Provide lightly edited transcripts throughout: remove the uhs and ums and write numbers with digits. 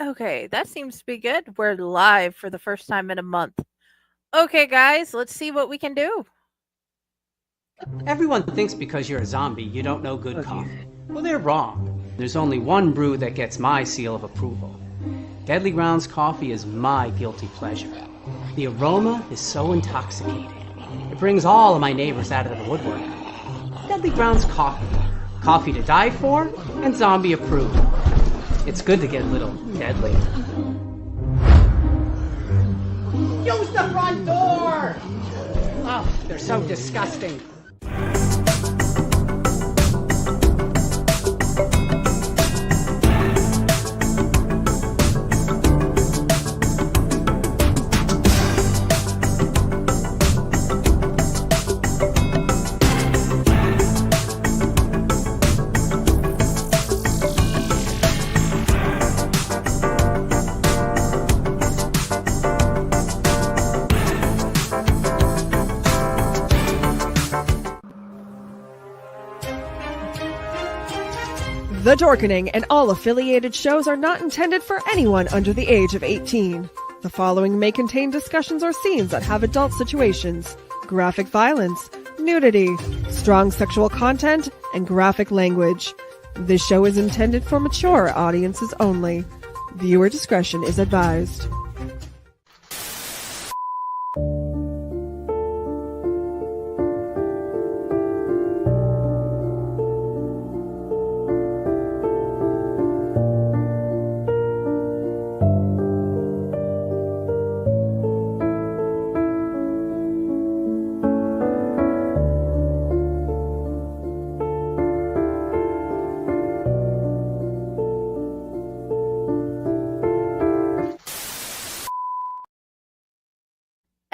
Okay, that seems to be good. We're live for the first time in a month. Okay, guys, let's see what we can do. Everyone thinks because you're a zombie, you don't know good coffee. Well, they're wrong. There's only one brew that gets my seal of approval. Deadly Grounds coffee is my guilty pleasure. The aroma is so intoxicating. It brings all of my neighbors out of the woodwork. Deadly Grounds coffee. Coffee to die for and zombie approved. It's good to get a little deadly. Use the front door! Oh, they're so disgusting. The Dorkening and all affiliated shows are not intended for anyone under the age of 18. The following may contain discussions or scenes that have adult situations, graphic violence, nudity, strong sexual content, and graphic language. This show is intended for mature audiences only. Viewer discretion is advised.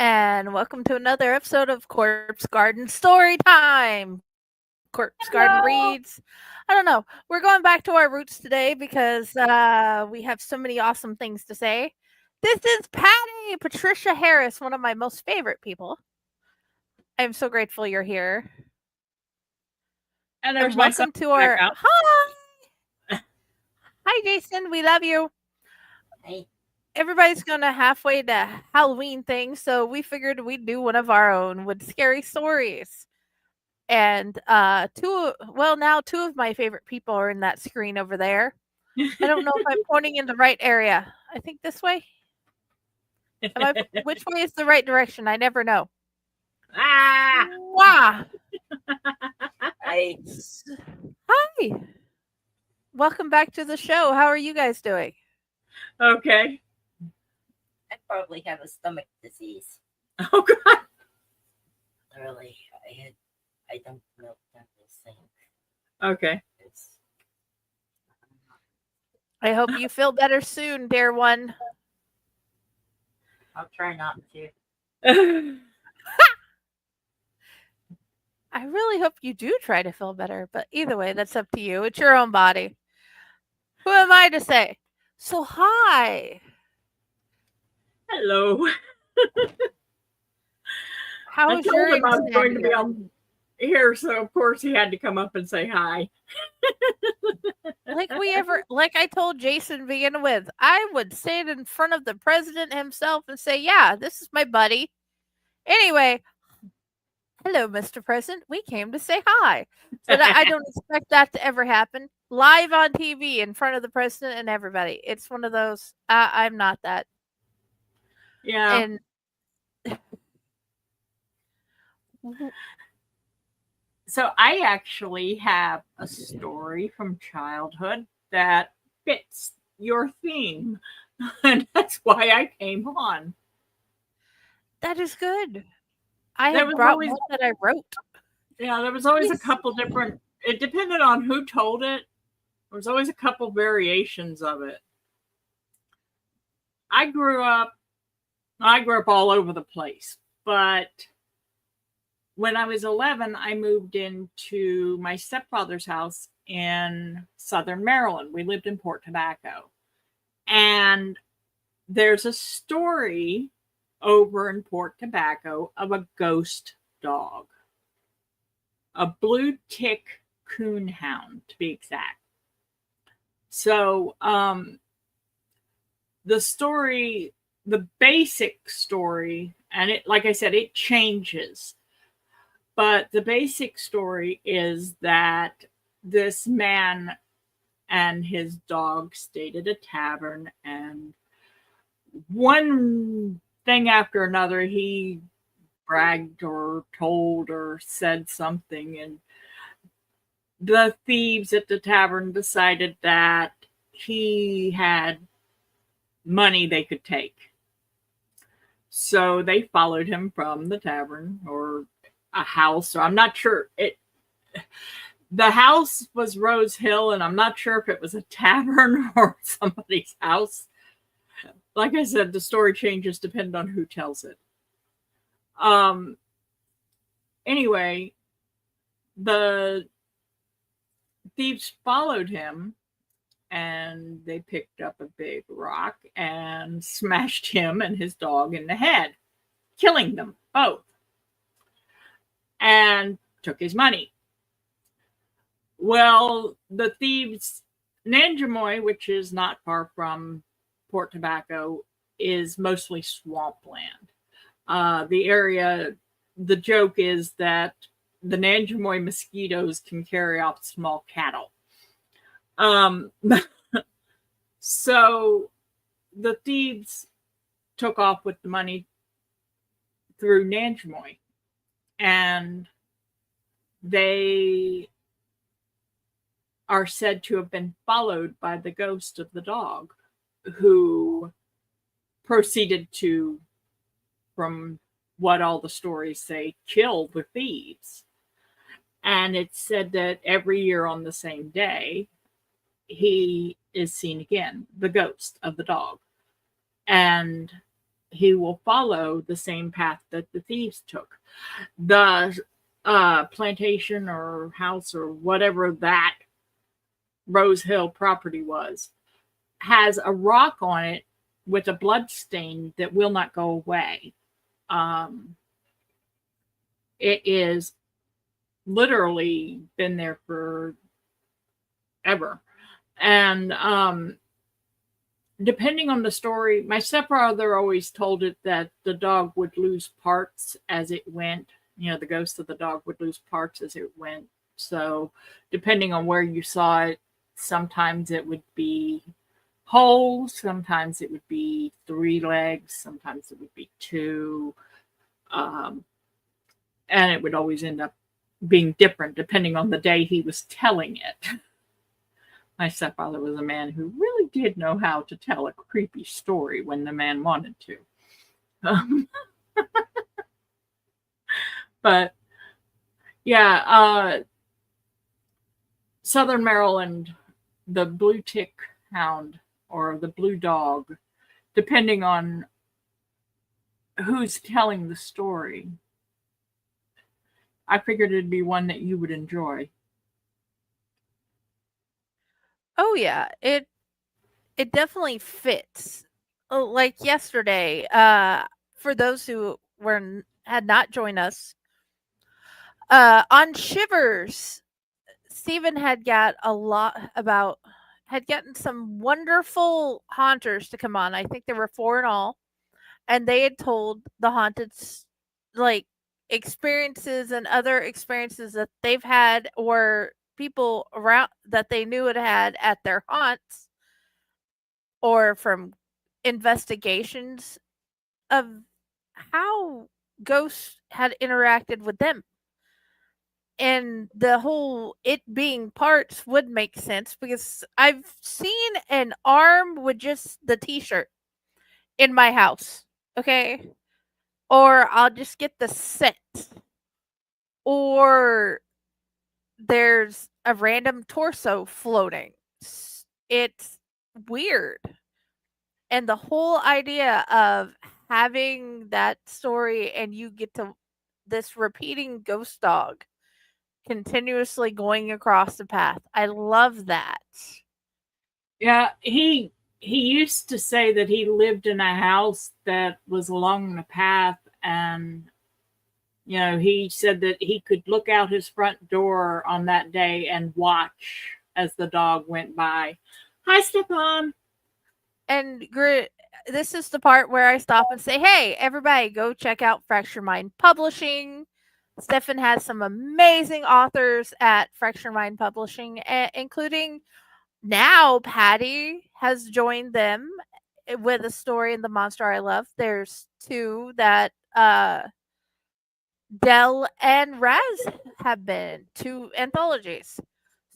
And welcome to another episode of Corpse Garden Storytime. Corpse Garden reads. I don't know. We're going back to our roots today because we have so many awesome things to say. This is Patty, Patricia Harris, one of my most favorite people. I'm so grateful you're here. And there's welcome to our Hi Jason, we love you. Hey. Everybody's gonna halfway to Halloween thing, so we figured we'd do one of our own with scary stories. And now two of my favorite people are in that screen over there. I don't know if I'm pointing in the right area. I think this way. Which way is the right direction? I never know. Wow. Hi. Hi. Welcome back to the show. How are you guys doing? Okay. I probably have a stomach disease. Oh God. Really, I don't know this thing. Okay. I hope you feel better soon, dear one. I'll try not to. I really hope you do try to feel better, but either way, that's up to you. It's your own body. Who am I to say? So, hi. Hello. How is your him I was going to be on here, so of course he had to come up and say hi. Like I told Jason to begin with, I would stand in front of the president himself and say, yeah, this is my buddy. Anyway, hello, Mr. President. We came to say hi. But I don't expect that to ever happen. Live on TV in front of the president and everybody. It's one of those, I'm not that. Yeah. And so I actually have a story from childhood that fits your theme. And that's why I came on. That is good. I have brought one that I wrote. Yeah, there was always a couple different, it depended on who told it. There was always a couple variations of it. I grew up all over the place, but when I was 11, I moved into my stepfather's house in Southern Maryland. We lived in Port Tobacco. And there's a story over in Port Tobacco of a ghost dog, a blue tick coonhound to be exact. So the story, the basic story, and it, like I said, it changes. But the basic story is that this man and his dog stayed at a tavern, and one thing after another, he bragged or told or said something, and the thieves at the tavern decided that he had money they could take. So they followed him from the tavern or a house, or I'm not sure. The house was Rose Hill, and I'm not sure if it was a tavern or somebody's house. Like I said, the story changes depending on who tells it. Anyway, the thieves followed him, and they picked up a big rock and smashed him and his dog in the head, killing them both, and took his money. Well, the thieves, Nanjamoy, which is not far from Port Tobacco, is mostly swampland. The area, the joke is that the Nanjamoy mosquitoes can carry off small cattle. So the thieves took off with the money through Nanjamoy, and they are said to have been followed by the ghost of the dog, who proceeded to, from what all the stories say, kill the thieves. And it's said that every year on the same day, he is seen again, the ghost of the dog. And he will follow the same path that the thieves took. The plantation or house or whatever that Rose Hill property was has a rock on it with a blood stain that will not go away. It is literally been there for ever. And depending on the story, my stepfather always told it that the dog would lose parts as it went. You know, the ghost of the dog would lose parts as it went. So depending on where you saw it, sometimes it would be whole, sometimes it would be 3 legs, sometimes it would be 2. And it would always end up being different depending on the day he was telling it. My stepfather was a man who really did know how to tell a creepy story when the man wanted to. But yeah, Southern Maryland, the blue tick hound or the blue dog, depending on who's telling the story, I figured it'd be one that you would enjoy. Oh yeah, it definitely fits. Oh, like yesterday, for those who had not joined us, on Shivers, Stephen had got a lot about had gotten some wonderful haunters to come on. I think there were 4 in all, and they had told the haunted like experiences and other experiences that they've had or people around that they knew had at their haunts or from investigations of how ghosts had interacted with them. And the whole it being parts would make sense because I've seen an arm with just the t-shirt in my house. Okay. Or I'll just get the set. Or there's a random torso floating. It's weird. And the whole idea of having that story and you get to this repeating ghost dog continuously going across the path. I love that. Yeah, he used to say that he lived in a house that was along the path, and you know, he said that he could look out his front door on that day and watch as the dog went by. Hi, Stefan. and this is the part where I stop and say, "Hey, everybody, go check out Fracture Mind Publishing." Stefan has some amazing authors at Fracture Mind Publishing, including now Patty has joined them with a story in The Monster I Love. There's two that Dell and Raz have been, two anthologies.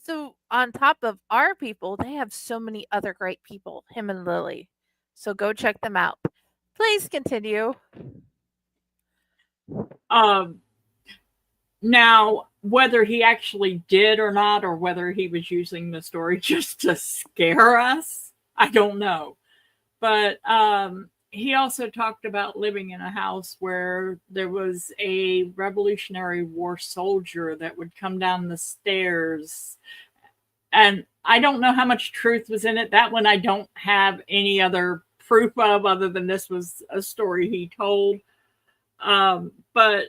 So on top of our people, they have so many other great people, him and Lily. So go check them out. Please continue. Um, Now, whether he actually did or not, or whether he was using the story just to scare us, I don't know. But he also talked about living in a house where there was a Revolutionary War soldier that would come down the stairs. And I don't know how much truth was in it. That one I don't have any other proof of, other than this was a story he told. But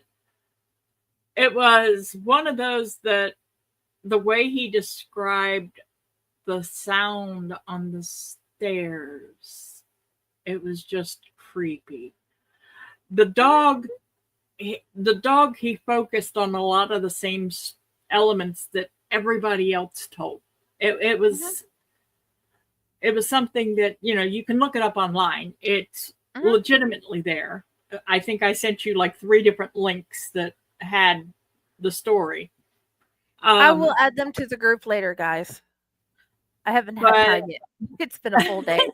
it was one of those that the way he described the sound on the stairs, it was just creepy. The dog, he focused on a lot of the same elements that everybody else told. It was something that, you can look it up online. It's legitimately there. I think I sent you like 3 different links that had the story. I will add them to the group later, guys. I haven't had time yet. It's been a full day.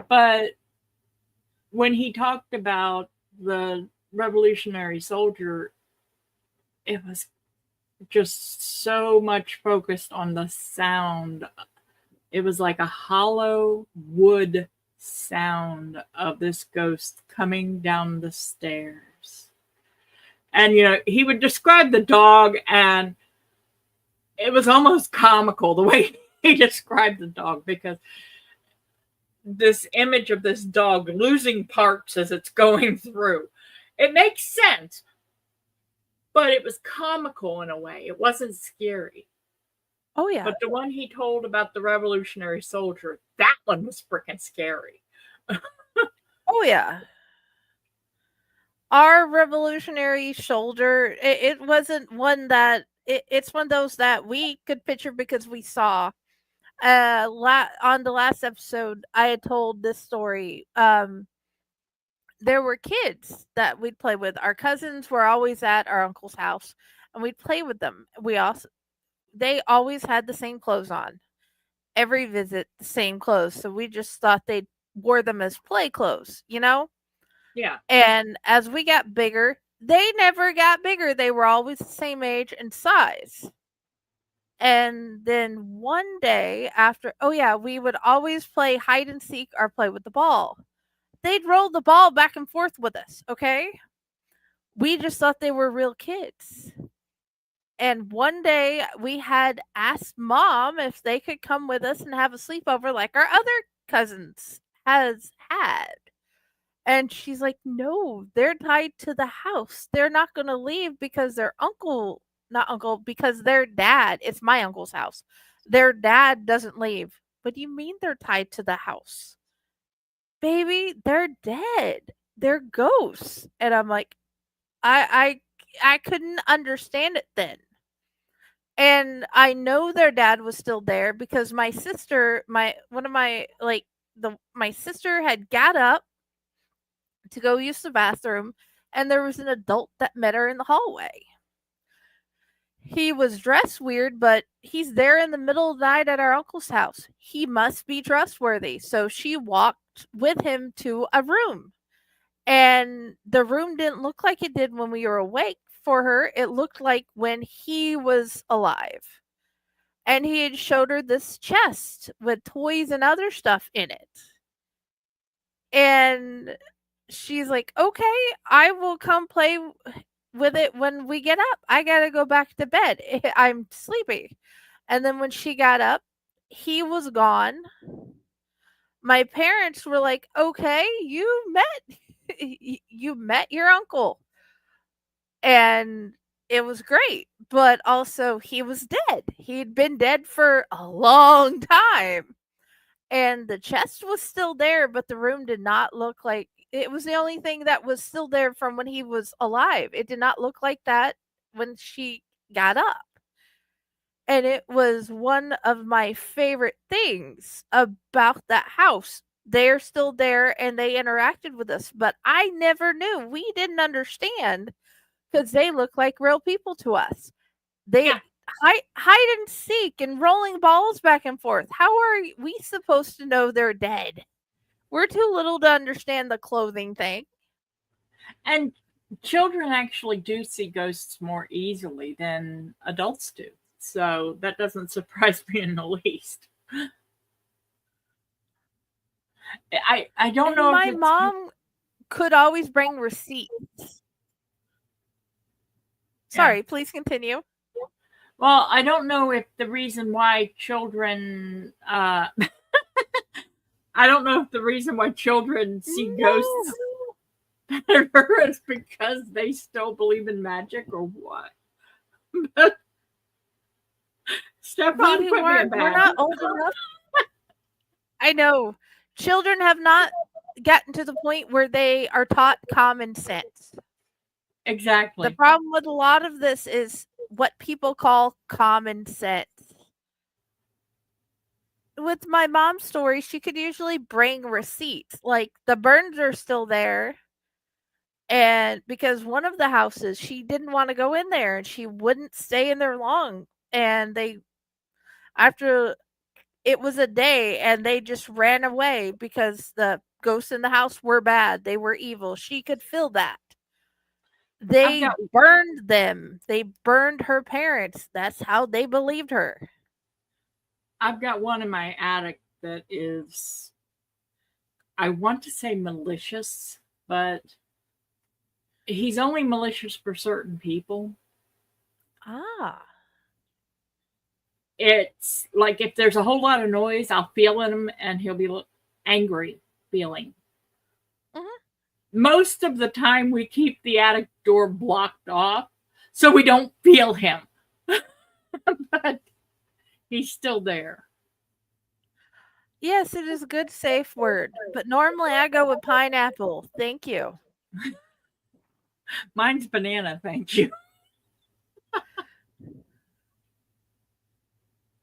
But when he talked about the Revolutionary soldier, it was just so much focused on the sound. It was like a hollow wood sound of this ghost coming down the stairs. And, he would describe the dog, and it was almost comical the way he described the dog, because this image of this dog losing parts as it's going through, it makes sense, but it was comical in a way. It wasn't scary. Oh, yeah. But the one he told about the Revolutionary soldier, that one was freaking scary. Oh, yeah. Our Revolutionary soldier, it wasn't one that, it's one of those that we could picture because we saw. On the last episode, I had told this story. There were kids that we'd play with. Our cousins were always at our uncle's house, and we'd play with them. They always had the same clothes on. Every visit, the same clothes. So we just thought they wore them as play clothes, Yeah. And as we got bigger, they never got bigger. They were always the same age and size. And then one day we would always play hide and seek or play with the ball. They'd roll the ball back and forth with us, okay? We just thought they were real kids. And one day we had asked mom if they could come with us and have a sleepover like our other cousins has had. And she's like, "No, they're tied to the house. They're not going to leave because because their dad, it's my uncle's house. Their dad doesn't leave." "What do you mean they're tied to the house?" "Baby, they're dead. They're ghosts." And I'm like, I couldn't understand it then. And I know their dad was still there because my sister, my sister had got up to go use the bathroom, and there was an adult that met her in the hallway. He was dressed weird, but he's there in the middle of the night at our uncle's house. He must be trustworthy. So she walked with him to a room. And the room didn't look like it did when we were awake for her. It looked like when he was alive. And he had showed her this chest with toys and other stuff in it. And she's like, "Okay, I will come play with it when we get up. I gotta go back to bed. I'm sleepy." And then when she got up, he was gone. My parents were like, "Okay, you met your uncle." And it was great, but also he was dead. He'd been dead for a long time. and the chest was still there, but the room did not look like it was the only thing that was still there from when he was alive. It did not look like that when she got up. And it was one of my favorite things about that house. They're still there and they interacted with us, but I never knew. We didn't understand because they look like real people to us. They Yeah. hide and seek and rolling balls back and forth. How are we supposed to know they're dead? We're too little to understand the clothing thing. And children actually do see ghosts more easily than adults do. So that doesn't surprise me in the least. I don't And know if my it's mom could always bring receipts. yeah. Sorry, please continue. Well, I don't know if the reason why children I don't know if the reason why children see ghosts better is because they still believe in magic or what. But Stefan put me in We're bad. not old enough. I know. Children have not gotten to the point where they are taught common sense. The Exactly. problem with a lot of this is what people call common sense. With my mom's story, she could usually bring receipts. Like the burns are still there. And because one of the houses, she didn't want to go in there and she wouldn't stay in there long. And after it was a day and they just ran away because the ghosts in the house were bad. They were evil. She could feel that. I've They got burned them. They burned her parents. That's how they believed her. I've got one in my attic that is, I want to say malicious, but he's only malicious for certain people. Ah. It's like if there's a whole lot of noise, I'll feel him and he'll be angry feeling. Mhm. Most of the time, we keep the attic door blocked off so we don't feel him. But he's still there. Yes, it is a good safe word. But normally I go with pineapple. Thank you. Mine's banana, thank you.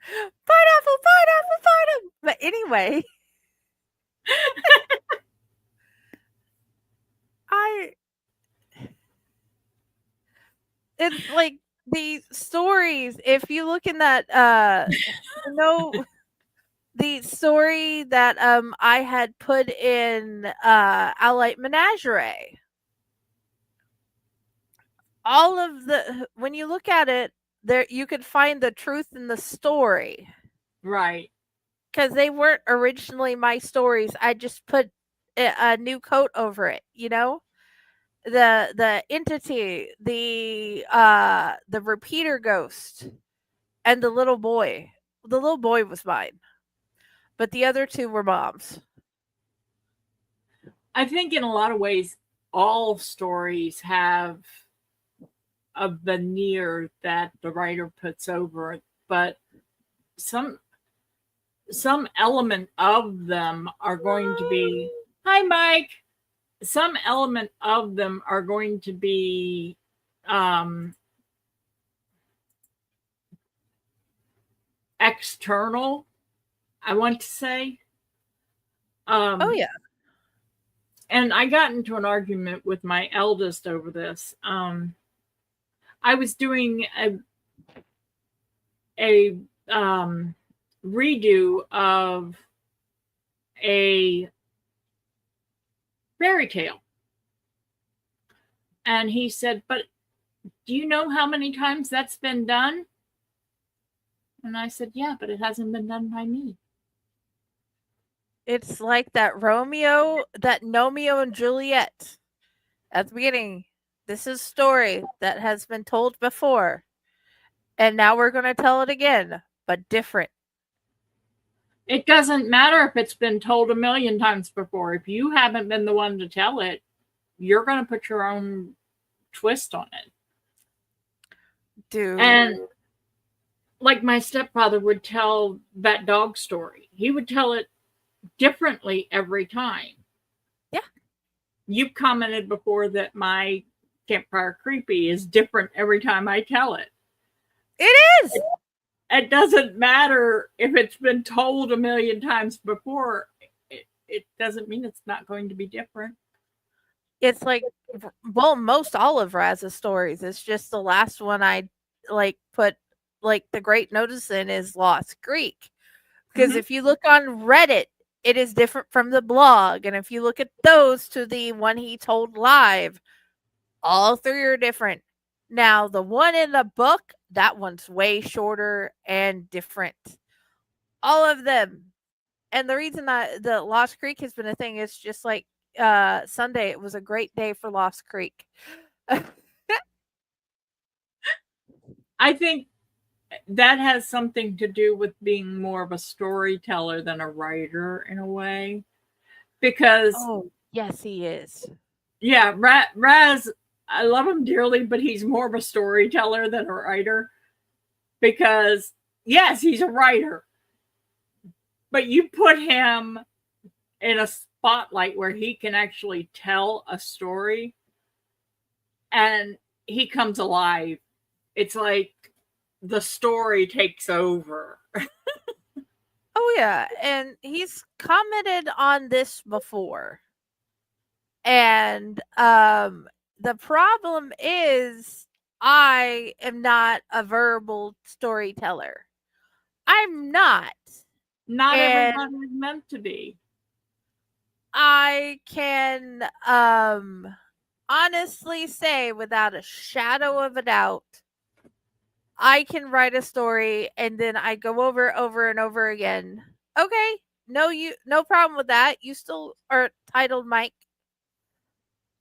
Pineapple, pineapple, pineapple. But anyway, I it's like these stories, if you look in that you know the story that I had put in Allight Menagerie. All of the when you look at it, there you could find the truth in the story. Right. Because they weren't originally my stories. I just put a new coat over it, you know? The entity, the repeater ghost, and the little boy. The little boy was mine, but the other two were mom's. I think in a lot of ways, all stories have a veneer that the writer puts over it, but some some element of them are going to be hi Mike, some element of them are going to be um external, I want to say. Oh um yeah. and I got into an argument with my eldest over this. I was doing a redo of a fairy tale. And he said, "But do you know how many times that's been done?" And I said, "Yeah, but it hasn't been done by me." It's like that Romeo and Juliet at the beginning. This is a story that has been told before, and now we're going to tell it again, but different. It doesn't matter if it's been told a million times before. If you haven't been the one to tell it, you're going to put your own twist on it. Dude. And like my stepfather would tell that dog story. He would tell it differently every time. Yeah. You've commented before that my Campfire Creepy is different every time I tell it. It is. It doesn't matter if it's been told a million times before. It doesn't mean it's not going to be different. It's like, well, most all of Raz's stories. It's just the last one I like put like the great notice in is Lost Creek. Because Mhm. if you look on Reddit, it is different from the blog. And if you look at those to the one he told live, all three are different. Now, the one in the book, that one's way shorter and different. All of them. And the reason that the Lost Creek has been a thing is just like Sunday, it was a great day for Lost Creek. I think that has something to do with being more of a storyteller than a writer in a way. Because, Oh, yes, he is. yeah, Raz, I love him dearly, but he's more of a storyteller than a writer. Because, yes, he's a writer, but you put him in a spotlight where he can actually tell a story and he comes alive. It's like the story takes over. Oh, yeah. And he's commented on this before. And the problem is, I am not a verbal storyteller. I'm not. Not And everybody is meant to be. I can honestly say without a shadow of a doubt, I can write a story and then I go over and over again. Okay, no problem with that. You still are titled Mike.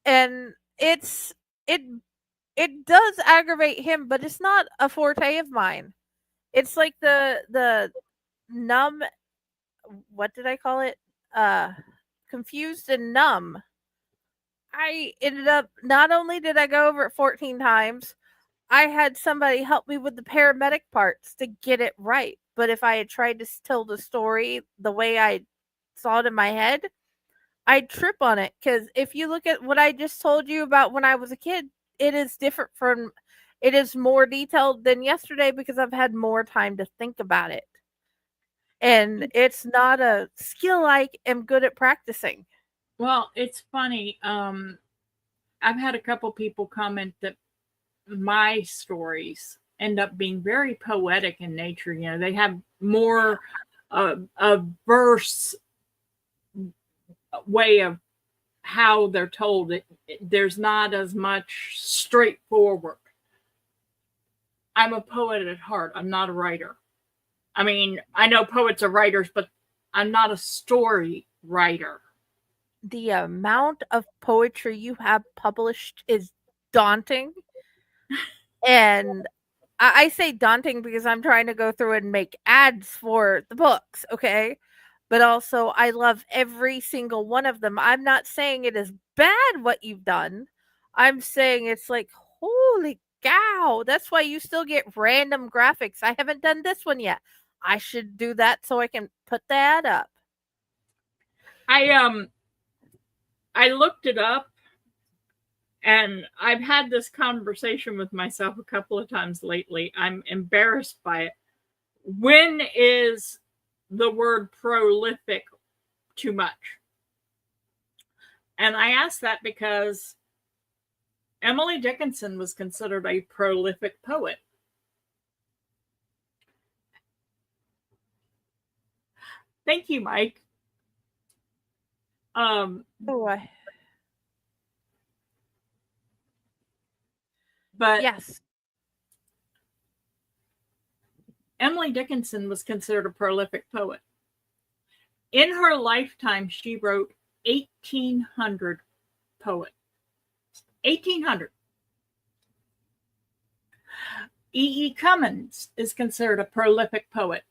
And it it does aggravate him, but it's not a forte of mine. It's like the numb, what did I call it? Uh Confused and numb. I ended up, not only did I go over it 14 times, I had somebody help me with the paramedic parts to get it right. But if I had tried to tell the story the way I saw it in my head, I'd trip on it. Because if you look at what I just told you about when I was a kid, it is different from, it is more detailed than yesterday because I've had more time to think about it. And it's not a skill I am good at practicing. Well, it's funny. I've had a couple people comment that my stories end up being very poetic in nature. You know, they have more a verse way of how they're told. There's not as much straightforward. I'm a poet at heart. I'm not a writer. I mean, I know poets are writers, but I'm not a story writer. The amount of poetry you have published is daunting. And I say daunting because I'm trying to go through and make ads for the books, okay? But also, I love every single one of them. I'm not saying it is bad what you've done. I'm saying it's like, holy cow, that's why you still get random graphics. I haven't done this one yet. I should do that so I can put that up. I I looked it up and I've had this conversation with myself a couple of times lately. I'm embarrassed by it. When is the word prolific too much? And I ask that because Emily Dickinson was considered a prolific poet. Thank you, Mike. Oh, But yes. Emily Dickinson was considered a prolific poet. In her lifetime, she wrote 1,800 poets. 1,800. E. Cummins is considered a prolific poet.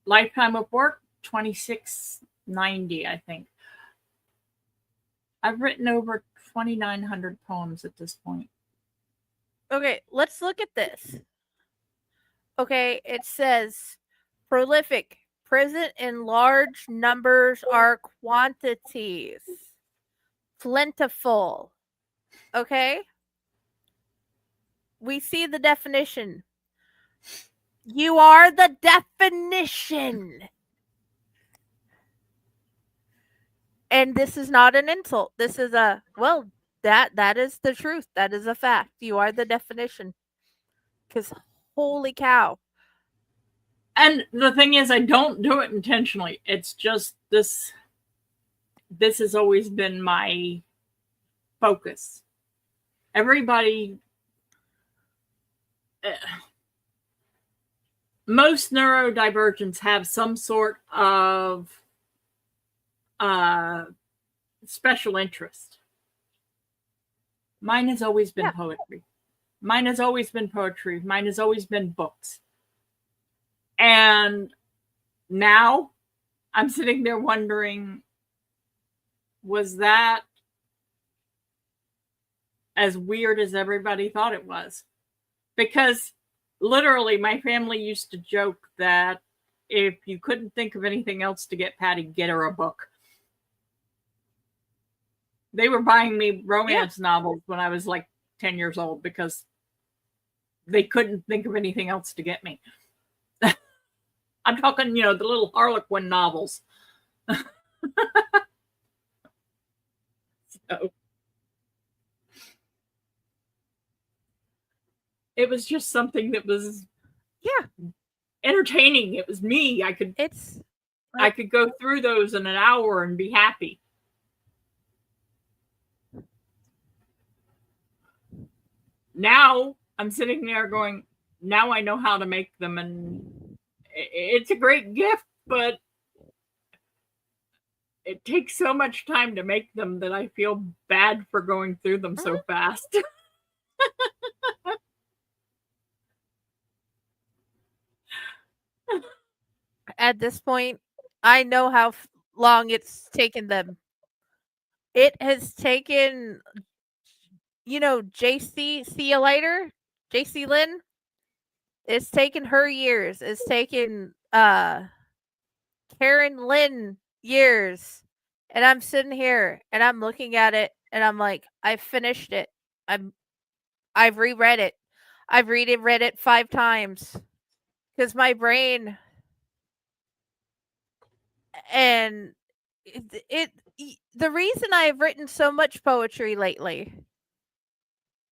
Lifetime of work, 2,690, I think. I've written over 2,900 poems at this point. Okay, let's look at this. Okay, it says prolific, present in large numbers are quantities. Plentiful. Okay? We see the definition. You are the definition. And this is not an insult. This is a well, that is the truth. That is a fact. You are the definition. Cuz holy cow. And the thing is, I don't do it intentionally. It's just this has always been my focus. Everybody, most neurodivergents have some sort of special interest. Mine has always been poetry. Mine has always been poetry. Mine has always been books. And now I'm sitting there wondering, was that as weird as everybody thought it was? Because literally my family used to joke that if you couldn't think of anything else to get Patty, get her a book. They were buying me romance novels when I was like 10 years old because they couldn't think of anything else to get me. I'm talking, the little Harlequin novels. So it was just something that was entertaining. It was me. I could go through those in an hour and be happy. Now I'm sitting there going, now I know how to make them, and it's a great gift, but it takes so much time to make them that I feel bad for going through them so fast. At this point, I know how long it's taken them. It has taken, JC, see you later, JC Lynn. It's taken her years. It's taken Karen Lynn years. And I'm sitting here and I'm looking at it and I'm like, I finished it. I've reread it. I've read it 5 times. Because my brain and the reason I've written so much poetry lately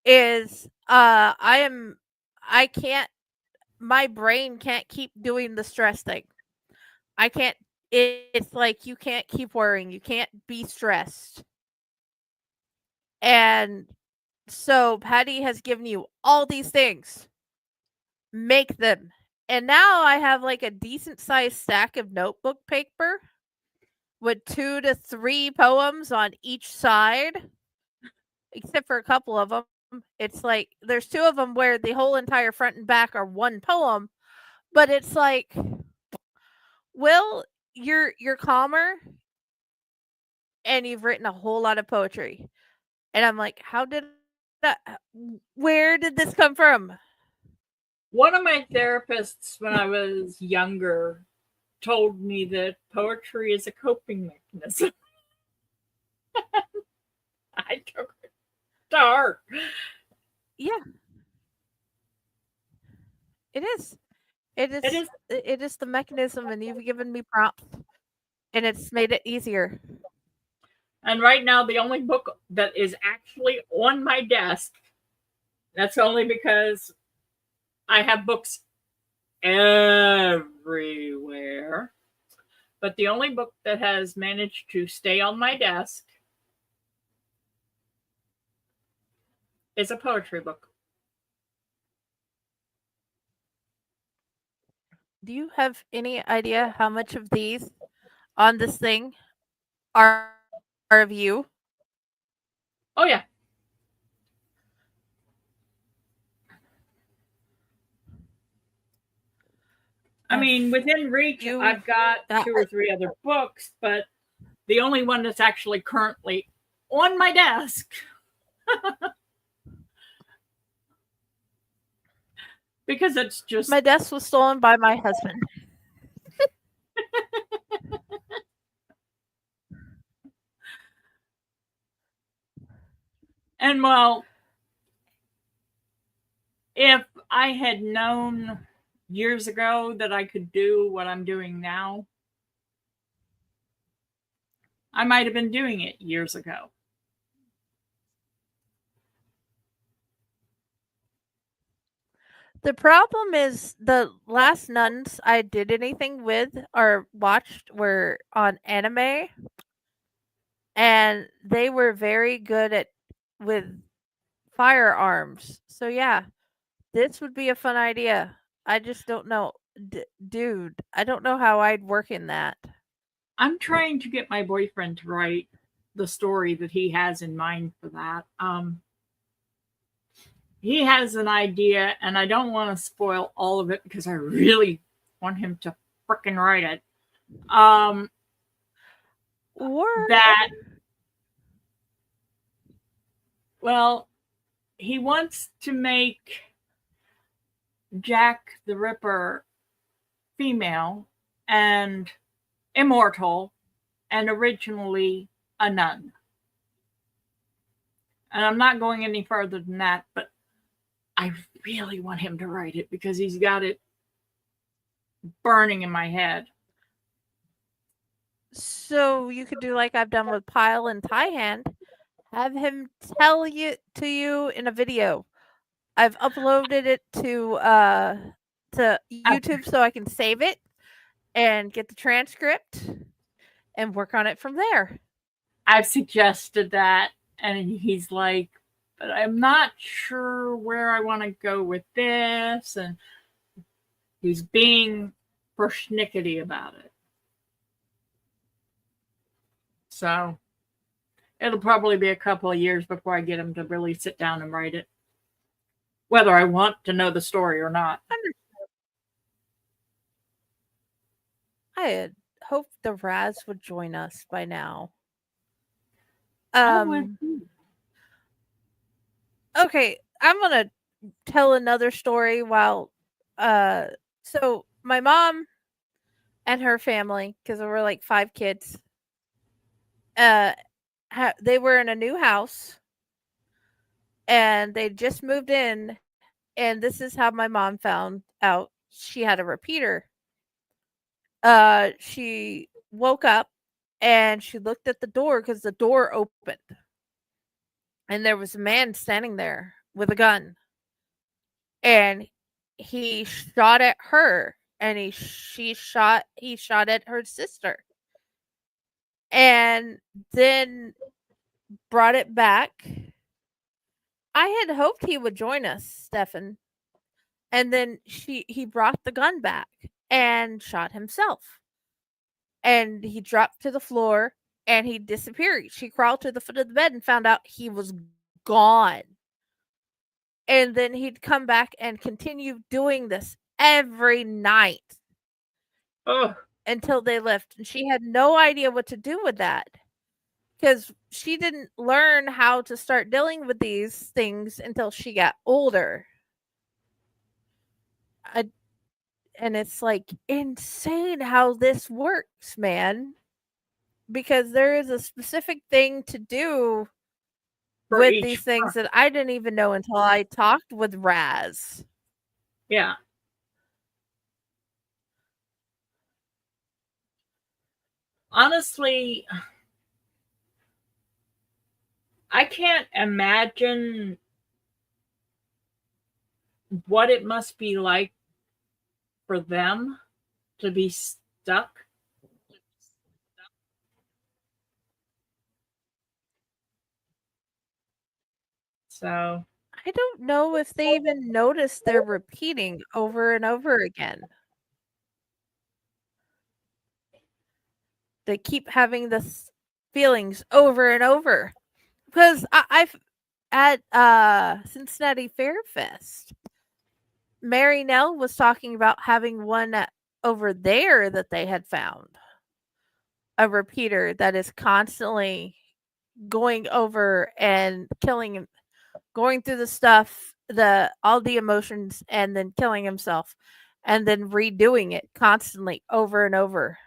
is I can't, my brain can't keep doing the stress thing. I can't, it's like you can't keep worrying. You can't be stressed. And so Patty has given you all these things. Make them. And now I have like a decent sized stack of notebook paper with 2 to 3 poems on each side, except for a couple of them. It's like there's 2 of them where the whole entire front and back are one poem, but it's like, well, you're calmer and you've written a whole lot of poetry. And I'm like, where did this come from? One of my therapists when I was younger told me that poetry is a coping mechanism. I took it to heart. Yeah. It is. It is the mechanism, and you've given me prompts, and it's made it easier. And right now, the only book that is actually on my desk, that's only because I have books everywhere. But the only book that has managed to stay on my desk is a poetry book. Do you have any idea how much of these on this thing are of you? Oh, yeah. I mean, within reach, I've got 2 or 3 other books, but the only one that's actually currently on my desk because it's just... My desk was stolen by my husband. And well, if I had known years ago that I could do what I'm doing now, I might have been doing it years ago. The problem is the last nuns I did anything with or watched were on anime, and they were very good at with firearms. So yeah, this would be a fun idea. I just don't know, dude. I don't know how I'd work in that. I'm trying to get my boyfriend to write the story that he has in mind for that. He has an idea, and I don't want to spoil all of it because I really want him to frickin' write it. Or That, well, he wants to make Jack the Ripper female and immortal and originally a nun. And I'm not going any further than that, but I really want him to write it because he's got it burning in my head. so you could do like I've done with Pile and Tie Hand, have him tell you to you in a video. I've uploaded it to YouTube so I can save it and get the transcript and work on it from there. I've suggested that, and he's like, but I'm not sure where I want to go with this. And he's being persnickety about it. So it'll probably be a couple of years before I get him to really sit down and write it, whether I want to know the story or not. I had hoped the Raz would join us by now. I would. Okay, I'm gonna tell another story while so my mom and her family, because there were like 5 kids, uh they were in a new house and they just moved in, and this is how my mom found out she had a repeater. She woke up and she looked at the door because the door opened and there was a man standing there with a gun, and he shot at her, and he shot at her sister, and then brought it back. I had hoped he would join us, Stefan, and then he brought the gun back and shot himself, and he dropped to the floor and he disappeared. She crawled to the foot of the bed and found out he was gone. And then he'd come back and continue doing this every night Ugh. until they left. And she had no idea what to do with that because she didn't learn how to start dealing with these things until she got older. And it's like insane how this works, man. Because there is a specific thing to do For with each these things that I didn't even know until I talked with Raz. Yeah. Honestly, I can't imagine what it must be like for them to be stuck. So, I don't know if they even notice they're repeating over and over again. They keep having this feelings over and over. Because I've at Cincinnati Fair Fest, Mary Nell was talking about having one over there that they had found. A repeater that is constantly going over and killing him, going through the stuff, the all the emotions, and then killing himself, and then redoing it constantly over and over.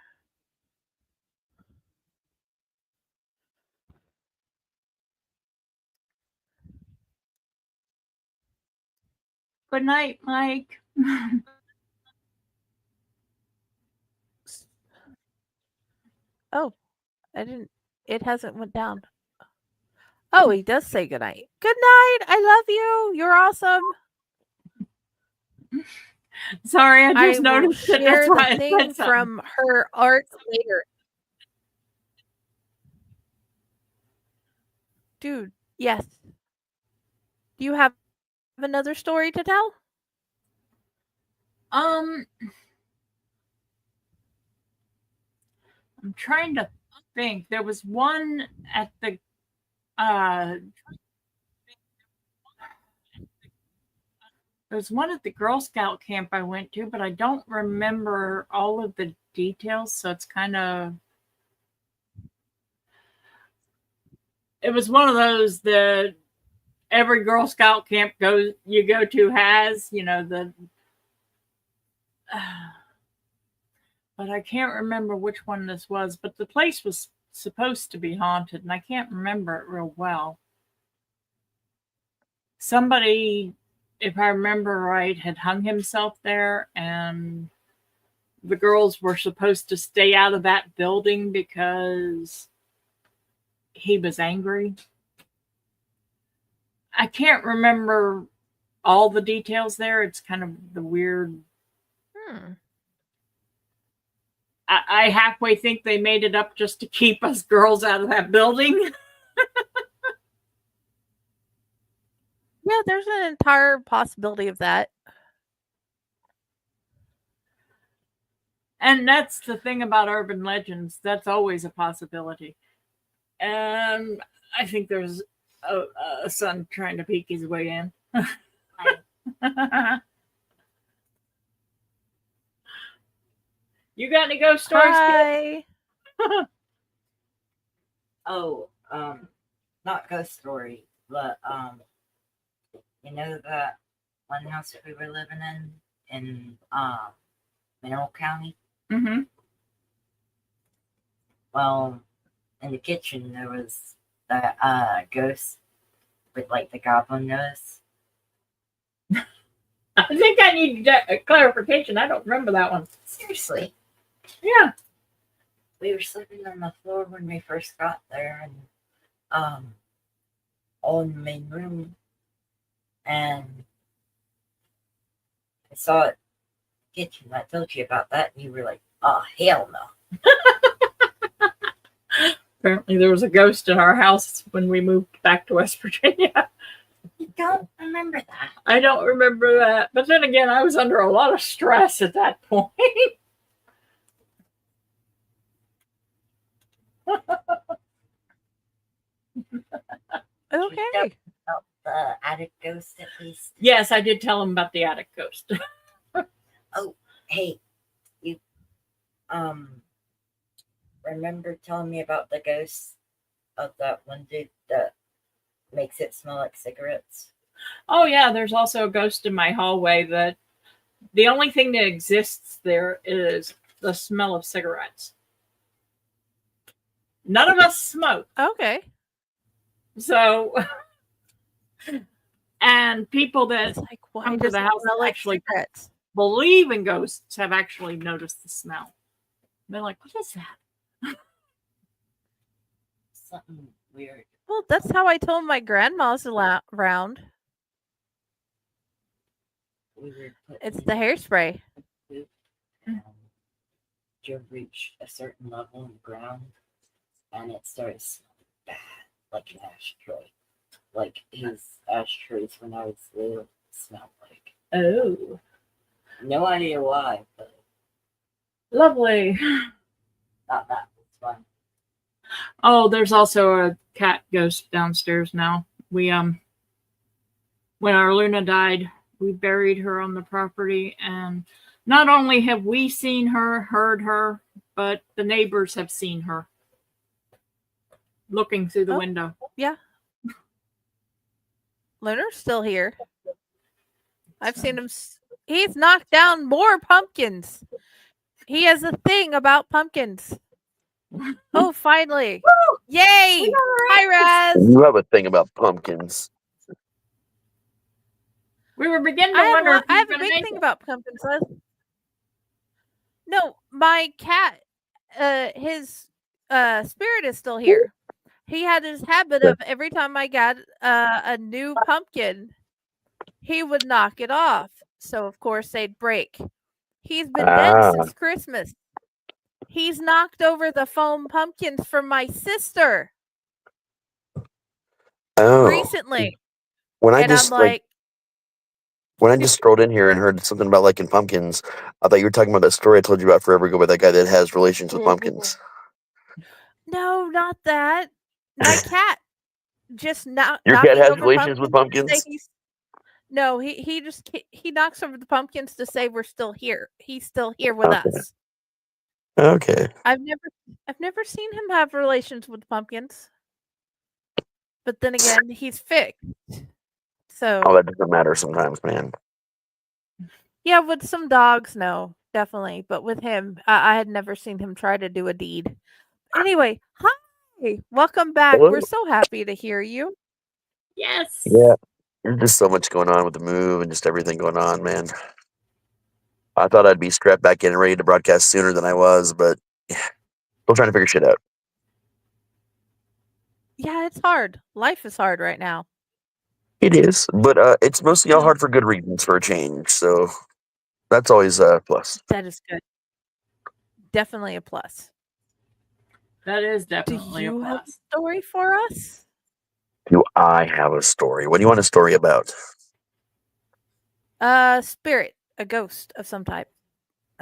Good night, Mike. Oh, I didn't. It hasn't went down. Oh, he does say good night. Good night. I love you. You're awesome. Sorry, I I just will noticed it. share That's the why I thing said something. from her art later. Dude, yes. Do you have another story to tell? Um, I'm trying to think. There was one at the uh there's one at the Girl Scout camp I went to, but I don't remember all of the details, so it's kind of it was one of those that every Girl Scout camp you go to has, the but I can't remember which one this was, but the place was supposed to be haunted and I can't remember it real well. Somebody, if I remember right, had hung himself there, and the girls were supposed to stay out of that building because he was angry. I can't remember all the details there. It's kind of the weird. I halfway think they made it up just to keep us girls out of that building. Yeah, there's an entire possibility of that. And that's the thing about urban legends. That's always a possibility. And I think there's a son trying to peek his way in. You got any ghost stories? Hi. Oh, not ghost story, but you know that one house that we were living in Mineral County? Mm-hmm. Well, in the kitchen there was that ghost with like the goblin nose. I think I need a clarification. I don't remember that one. Seriously. Yeah. We were sleeping on the floor when we first got there, and all in the main room, and I saw it in the kitchen. I told you about that, and you were like, "Oh hell no!" Apparently, there was a ghost in our house when we moved back to West Virginia. You don't remember that? I don't remember that. But then again, I was under a lot of stress at that point. Okay. About the attic ghost, at least. Yes, I did tell him about the attic ghost. Oh, hey, you remember telling me about the ghost of that one dude that makes it smell like cigarettes? Oh, yeah, there's also a ghost in my hallway that the only thing that exists there is the smell of cigarettes. None of us smoke. Okay. So, and people that It's like, why come to does the it house smell that like actually cigarettes? believe in ghosts have actually noticed the smell. They're like, what is that? Something weird. Well, that's how I told my grandma's around. We were putting It's the hairspray. poop, and Joe reached a certain level on the ground, and it started smelling bad, like an ashtray. Like his ashtrays when I was little smelled like. Oh, No idea why, but lovely. not that. It's fun. Oh, there's also a cat ghost downstairs now. We when our Luna died, we buried her on the property, and not only have we seen her, heard her, but the neighbors have seen her looking through the window. Yeah. Leonard's still here. I've seen him. He's knocked down more pumpkins. He has a thing about pumpkins. Oh, finally. Yay! Hi, Raz. You have a thing about pumpkins. We were beginning to wonder if I you were have a going to big make thing it. about pumpkins. No, my cat, his spirit is still here. He had this habit of every time I got a new pumpkin, he would knock it off. So of course they'd break. He's been dead Ah, since Christmas. He's knocked over the foam pumpkins for my sister oh. recently. When I And I'm just like like, when I just strolled in here and heard something about liking pumpkins, I thought you were talking about that story I told you about forever ago with that guy that has relations with pumpkins. no, not that. My cat just Your cat knocking has over relations with pumpkins to say pumpkins? he's no, he just he knocks over the pumpkins to say we're still here. He's still here with Okay. us. Okay. I've never I've never seen him have relations with pumpkins. But then again, he's fixed. Oh, So, that doesn't matter sometimes, man. yeah, with some dogs, no, definitely. But with him, I had never seen him try to do a deed. Anyway, hi. Welcome back. Hello. We're so happy to hear you. Yeah. Yes. There's just so much going on with the move and just everything going on, man. I thought I'd be strapped back in and ready to broadcast sooner than I was, but yeah, still trying to figure shit out. Yeah, it's hard. Life is hard right now. It is, but it's mostly all Yeah. hard for good reasons for a change, so that's always a plus. That is good. Definitely a plus. That is Do definitely a you have a plus. story for us? Do I have a story? What do you want a story about? Spirit, a ghost of some type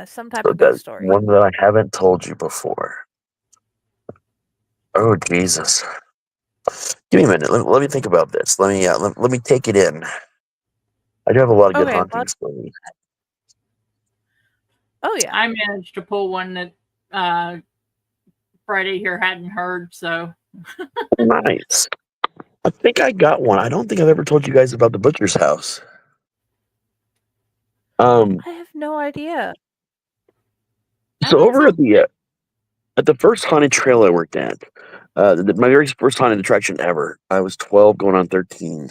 So of that ghost story. one that I haven't told you before. Oh Jesus! Give me a minute. Let me think about this. Let me take it in. I do have a lot of good Okay, haunting stories. oh yeah. I managed to pull one that Friday here hadn't heard. So Nice. I think I got one. I don't think I've ever told you guys about the butcher's house. Um, I have no idea. I so think over so. at the first haunted trail I worked at, my very first haunted attraction ever. I was 12, going on 13.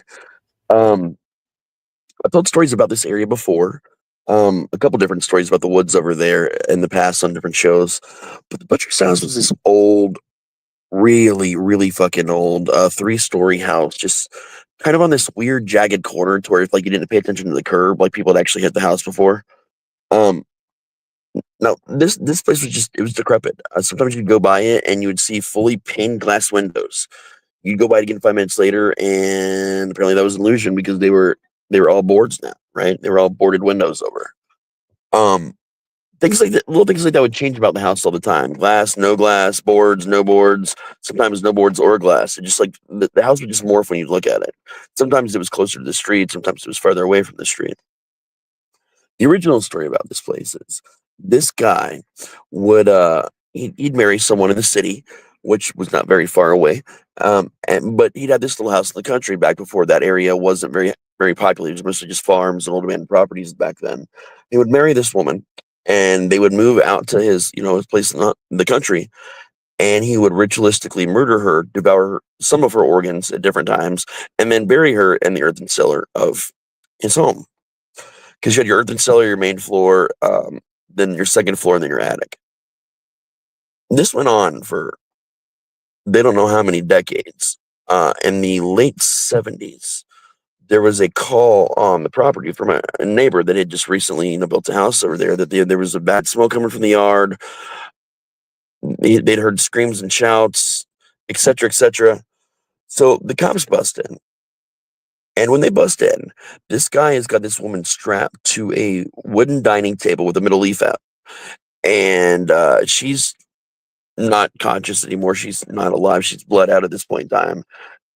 Um, I've told stories about this area before. A couple different stories about the woods over there in the past on different shows. But the butcher's house was this old, really, really fucking old, 3-story house, just kind of on this weird jagged corner to where if like you didn't pay attention to the curb, like people had actually hit the house before. Um, no, this place was just it was decrepit. Sometimes you'd go by it and you would see fully paned glass windows. You'd go by it again 5 minutes later, and apparently that was an illusion because they were all boards now, right? They were all boarded windows over. Um, things like that, little things like that would change about the house all the time. Glass, no glass, boards, no boards. Sometimes no boards or glass. It just like the house would just morph when you look at it. Sometimes it was closer to the street. Sometimes it was farther away from the street. The original story about this place is this guy would he'd marry someone in the city, which was not very far away. And but he'd had this little house in the country back before that area wasn't very popular. It was mostly just farms and old abandoned properties back then. He would marry this woman, and they would move out to his place in the country, and he would ritualistically murder her, devour some of her organs at different times, and then bury her in the earthen cellar of his home. Because you had your earthen cellar, your main floor, then your second floor, and then your attic. This went on for they don't know how many decades. In the late 70s, there was a call on the property from a neighbor that had just recently built a house over there, that there was a bad smoke coming from the yard. They'd heard screams and shouts, etc., etc. So the cops bust in. And when they bust in, this guy has got this woman strapped to a wooden dining table with a middle leaf out. And she's not conscious anymore. She's not alive. She's bled out at this point in time.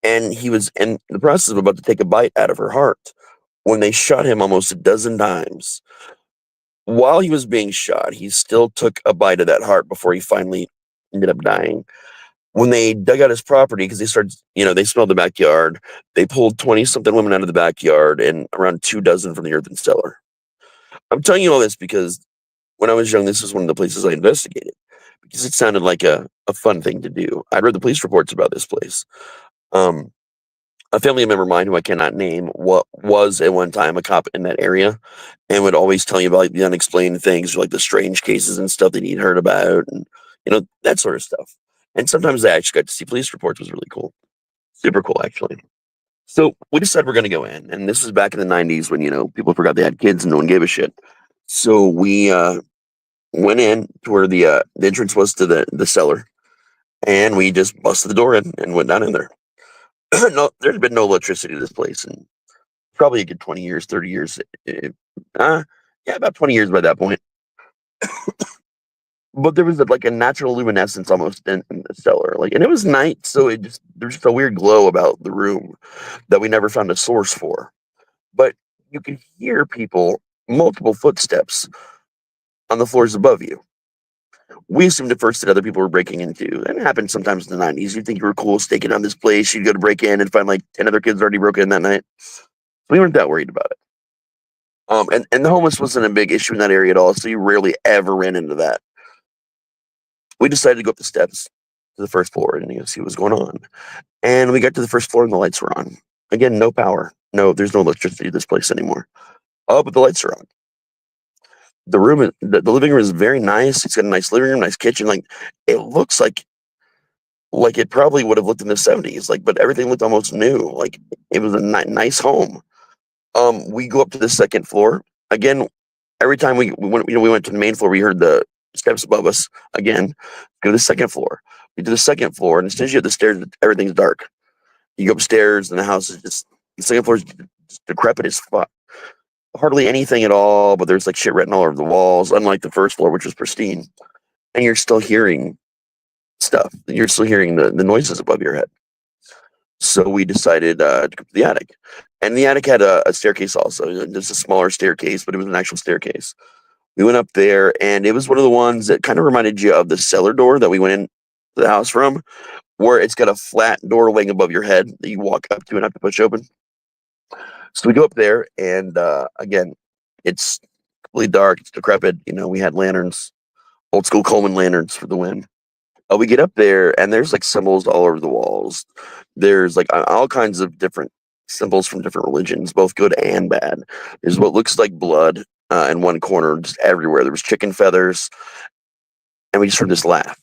And he was in the process of about to take a bite out of her heart when they shot him almost a dozen times. While he was being shot, he still took a bite of that heart before he finally ended up dying. When they dug out his property, because they smelled the backyard, they pulled 20 something women out of the backyard and around 2 dozen from the earthen cellar. I'm telling you all this because when I was young, this was one of the places I investigated because it sounded like a fun thing to do. I'd read the police reports about this place. Um, A family member of mine who I cannot name what was at one time a cop in that area and would always tell you about like, the unexplained things, like the strange cases and stuff that he'd heard about and that sort of stuff. And sometimes I actually got to see police reports, was really cool. Super cool actually. So we decided we're gonna go in, and this was back in the '90s when people forgot they had kids and no one gave a shit. So we went in to where the entrance was to the cellar, and we just busted the door in and went down in there. No, there's been no electricity to this place in probably a good 20 years, 30 years. Uh, yeah, about 20 years by that point. But there was like a natural luminescence almost in the cellar, like, and it was night, so there's just a weird glow about the room that we never found a source for. But you could hear people, multiple footsteps on the floors above you. We assumed at first that other people were breaking into. And it happened sometimes in the '90s. You'd think you were cool staking on this place. You'd go to break in and find like 10 other kids already broke in that night. We weren't that worried about it. And the homeless wasn't a big issue in that area at all, so you rarely ever ran into that. We decided to go up the steps to the first floor and see what was going on. And we got to the first floor and the lights were on. Again, no power. No, there's no electricity to this place anymore. Oh, but the lights are on. The living room is very nice. It's got a nice living room, nice kitchen. Like it looks like it probably would have looked in the '70s. Like, but everything looked almost new. Like it was a nice home. We go up to the second floor again. Every time we went to the main floor, we heard the steps above us again. Go to the second floor. We do the second floor, and as soon as you hit the stairs, everything's dark. You go upstairs, and the house is just the second floor is just decrepit as fuck. Hardly anything at all, but there's like shit written all over the walls, unlike the first floor, which was pristine. And you're still hearing stuff. You're still hearing the noises above your head. So we decided to go to the attic. And the attic had a staircase also, just a smaller staircase, but it was an actual staircase. We went up there, and it was one of the ones that kind of reminded you of the cellar door that we went in the house from, where it's got a flat door laying above your head that you walk up to and have to push open. So we go up there, and again, it's completely dark. It's decrepit. We had lanterns, old school Coleman lanterns for the wind. We get up there, and there's like symbols all over the walls. There's like all kinds of different symbols from different religions, both good and bad. There's what looks like blood in one corner, just everywhere. There was chicken feathers, and we just heard this laugh,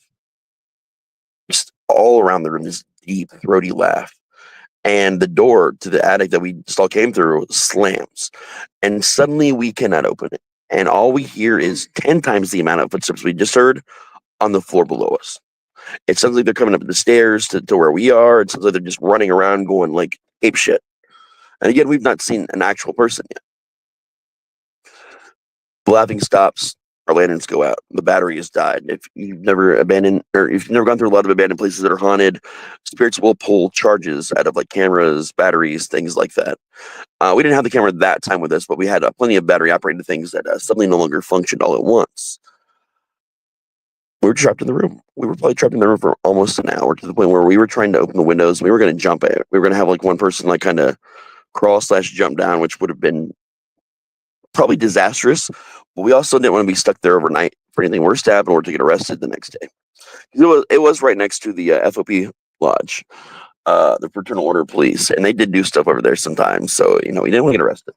just all around the room. This deep, throaty laugh. And the door to the attic that we just all came through slams, and suddenly we cannot open it. And all we hear is 10 times the amount of footsteps we just heard on the floor below us. It sounds like they're coming up the stairs to where we are. It sounds like they're just running around going like ape shit. And again, we've not seen an actual person yet. The laughing stops. Our lanterns go out. The battery has died. If you've never abandoned, or if you've never gone through a lot of abandoned places that are haunted, spirits will pull charges out of like cameras, batteries, things like that. We didn't have the camera that time with us, but we had plenty of battery operated things that suddenly no longer functioned all at once. We were trapped in the room. We were probably trapped in the room for almost an hour, to the point where we were trying to open the windows. We were going to jump it. We were going to have like one person like kind of crawl/jump down, which would have been probably disastrous. But we also didn't want to be stuck there overnight for anything worse to happen or to get arrested the next day. It was right next to the FOP lodge, the Fraternal Order Police, and they did do stuff over there sometimes. So we didn't want to get arrested.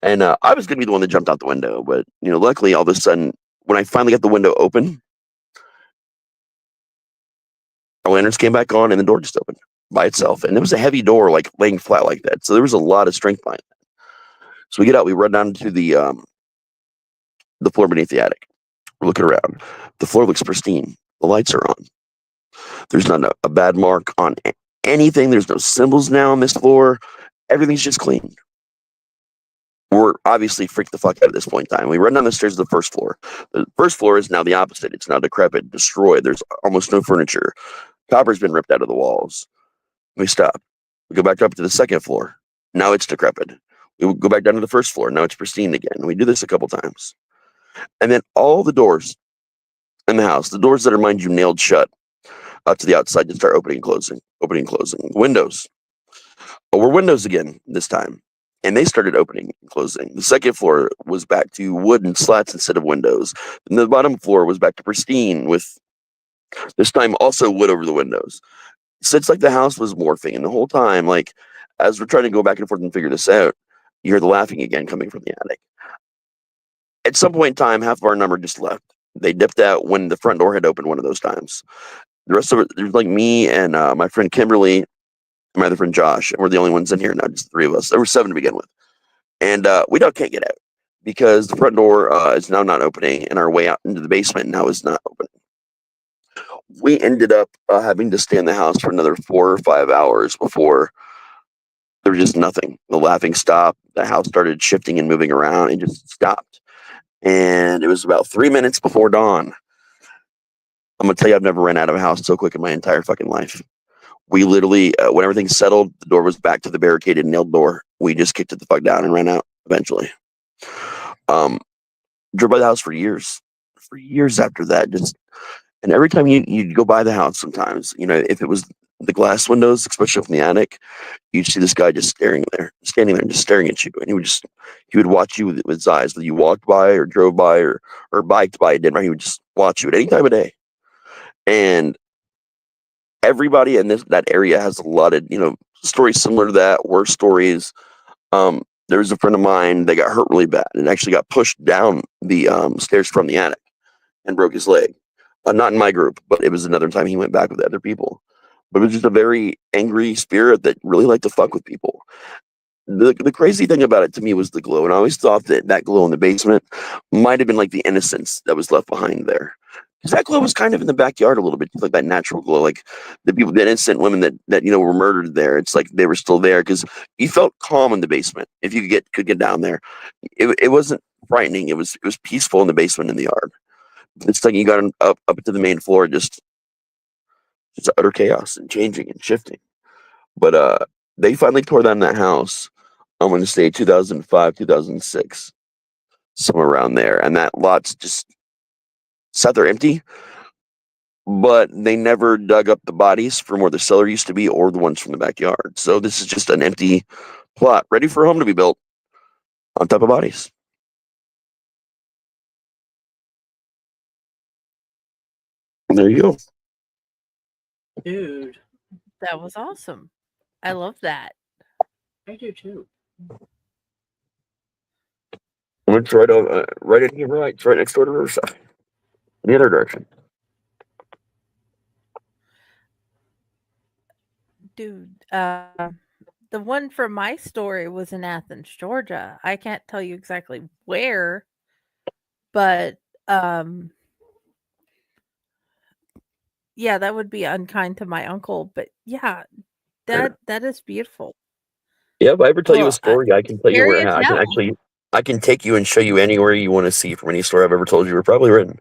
And I was going to be the one that jumped out the window, but luckily, all of a sudden, when I finally got the window open, our lanterns came back on and the door just opened by itself. And it was a heavy door, like laying flat like that. So there was a lot of strength behind it. So we get out, we run down to the floor beneath the attic. We're looking around. The floor looks pristine. The lights are on. There's not a bad mark on anything. There's no symbols now on this floor. Everything's just clean. We're obviously freaked the fuck out at this point in time. We run down the stairs to the first floor. The first floor is now the opposite. It's now decrepit, destroyed. There's almost no furniture. Copper's been ripped out of the walls. We stop. We go back up to the second floor. Now it's decrepit. We go back down to the first floor. Now it's pristine again. We do this a couple times. And then all the doors in the house, the doors that are, mind you, nailed shut to the outside, just start opening and closing, opening and closing. Windows. Oh, we're windows again this time. And they started opening and closing. The second floor was back to wooden slats instead of windows. And the bottom floor was back to pristine with, this time, also wood over the windows. So it's like the house was morphing. And the whole time, like, as we're trying to go back and forth and figure this out, you hear the laughing again coming from the attic. At some point in time, half of our number just left. They dipped out when the front door had opened one of those times. The rest of it, there's like me and my friend Kimberly and my other friend Josh, and we're the only ones in here now, just the three of us. There were 7 to begin with. And we don't can't get out because the front door is now not opening, and our way out into the basement now is not opening. We ended up having to stay in the house for another 4 or 5 hours before there was just nothing. The laughing stopped. The house started shifting and moving around and just stopped. And it was about 3 minutes before dawn. I'm gonna tell you, I've never ran out of a house so quick in my entire fucking life. We literally, when everything settled, the door was back to the barricaded nailed door. We just kicked it the fuck down and ran out eventually. Drove by the house for years after that. And every time you'd go by the house, sometimes, if it was the glass windows, especially from the attic, you'd see this guy just standing there, and just staring at you. And he would watch you with his eyes, whether you walked by or drove by or biked by Denver. He would just watch you at any time of day. And everybody in that area has a lot of, stories similar to that, worse stories. There was a friend of mine that got hurt really bad and actually got pushed down the stairs from the attic and broke his leg. Not in my group, but it was another time he went back with other people. But it was just a very angry spirit that really liked to fuck with people. The crazy thing about it to me was the glow, and I always thought that glow in the basement might have been like the innocence that was left behind there. Because that glow was kind of in the backyard a little bit, like that natural glow, like the innocent women that were murdered there. It's like they were still there because you felt calm in the basement if you could get down there. It wasn't frightening. It was peaceful in the basement in the yard. It's like you got up to the main floor, just utter chaos and changing and shifting. But they finally tore down that house. I'm going to say 2005, 2006, somewhere around there, and that lot's just sat there empty. But they never dug up the bodies from where the cellar used to be or the ones from the backyard. So this is just an empty plot ready for a home to be built on top of bodies. And there you go. Dude, That was awesome. I love that. I do too. It's right on, right in here, right. It's right next door to Riverside. In the other direction. Dude, the one from my story was in Athens, Georgia. I can't tell you exactly where, but yeah, that would be unkind to my uncle. But yeah, that is beautiful. Yeah, if I ever tell you a Well, story, I can tell you scary where as I can take you and show you anywhere you want to see from any story I've ever told you or probably written.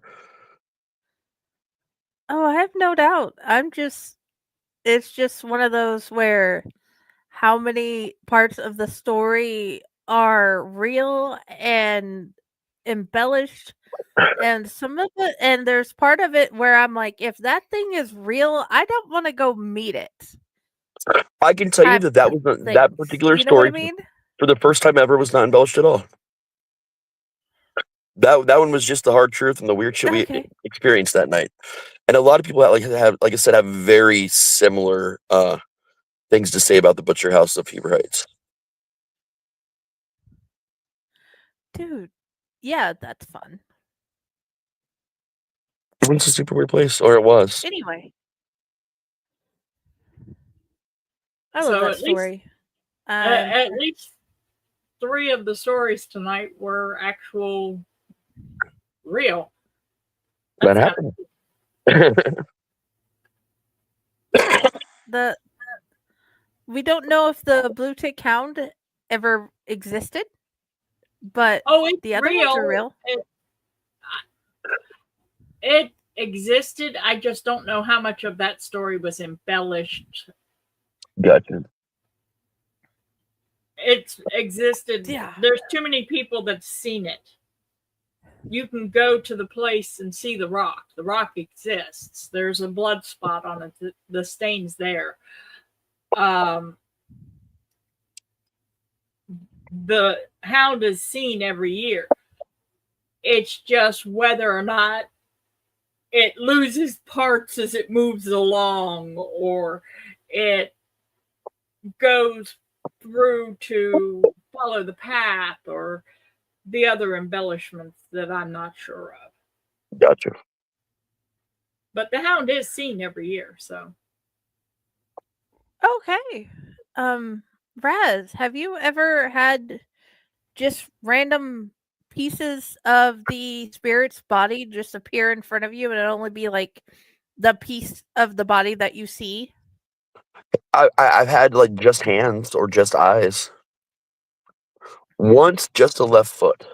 Oh, I have no doubt. It's just one of those where how many parts of the story are real and embellished, and some of it, and there's part of it where I'm like, if that thing is real, I don't want to go meet it. I can tell you Type that of that things. particular You know what I story mean? for the first time ever was not embellished at all. That one was just the hard truth and the weird shit we Okay. experienced that night. And a lot of people like I said, have very similar things to say about the Butcher House of Heber Heights. Dude. Yeah, that's fun. It's a super weird place, or it was. Anyway, I love So that at least story. at least 3 of the stories tonight were actual real. That That's happened. the we don't know if the blue tick hound ever existed, but it's the other ones real. are real. It existed. I just don't know how much of that story was embellished. Gotcha. It's existed. Yeah. There's too many people that've seen it. You can go to the place and see the rock. The rock exists. There's a blood spot on it. The stain's there. The hound is seen every year. It's just whether or not it loses parts as it moves along, or it goes through to follow the path or the other embellishments that I'm not sure of. Gotcha. But the hound is seen every year, so. Okay. Raz, have you ever had just random pieces of the spirit's body just appear in front of you and it only be like the piece of the body that you see? I've had like just hands or just eyes. Once, just a left foot.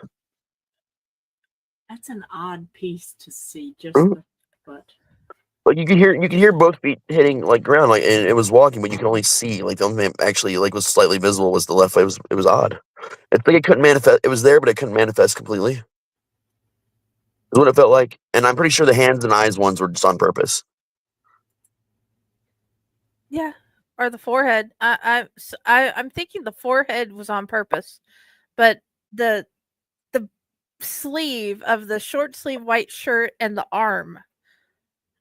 That's an odd piece to see, just Mhm. the foot. Like you could hear both feet hitting like ground, like and it was walking, but you could only see like the only thing actually like was slightly visible was the left foot. It was odd. It's like it couldn't manifest. It was there, but it couldn't manifest completely. Is what it felt like. And I'm pretty sure the hands and eyes ones were just on purpose. Yeah. Or the forehead. I'm thinking the forehead was on purpose, but the the sleeve of the short sleeve white shirt and the arm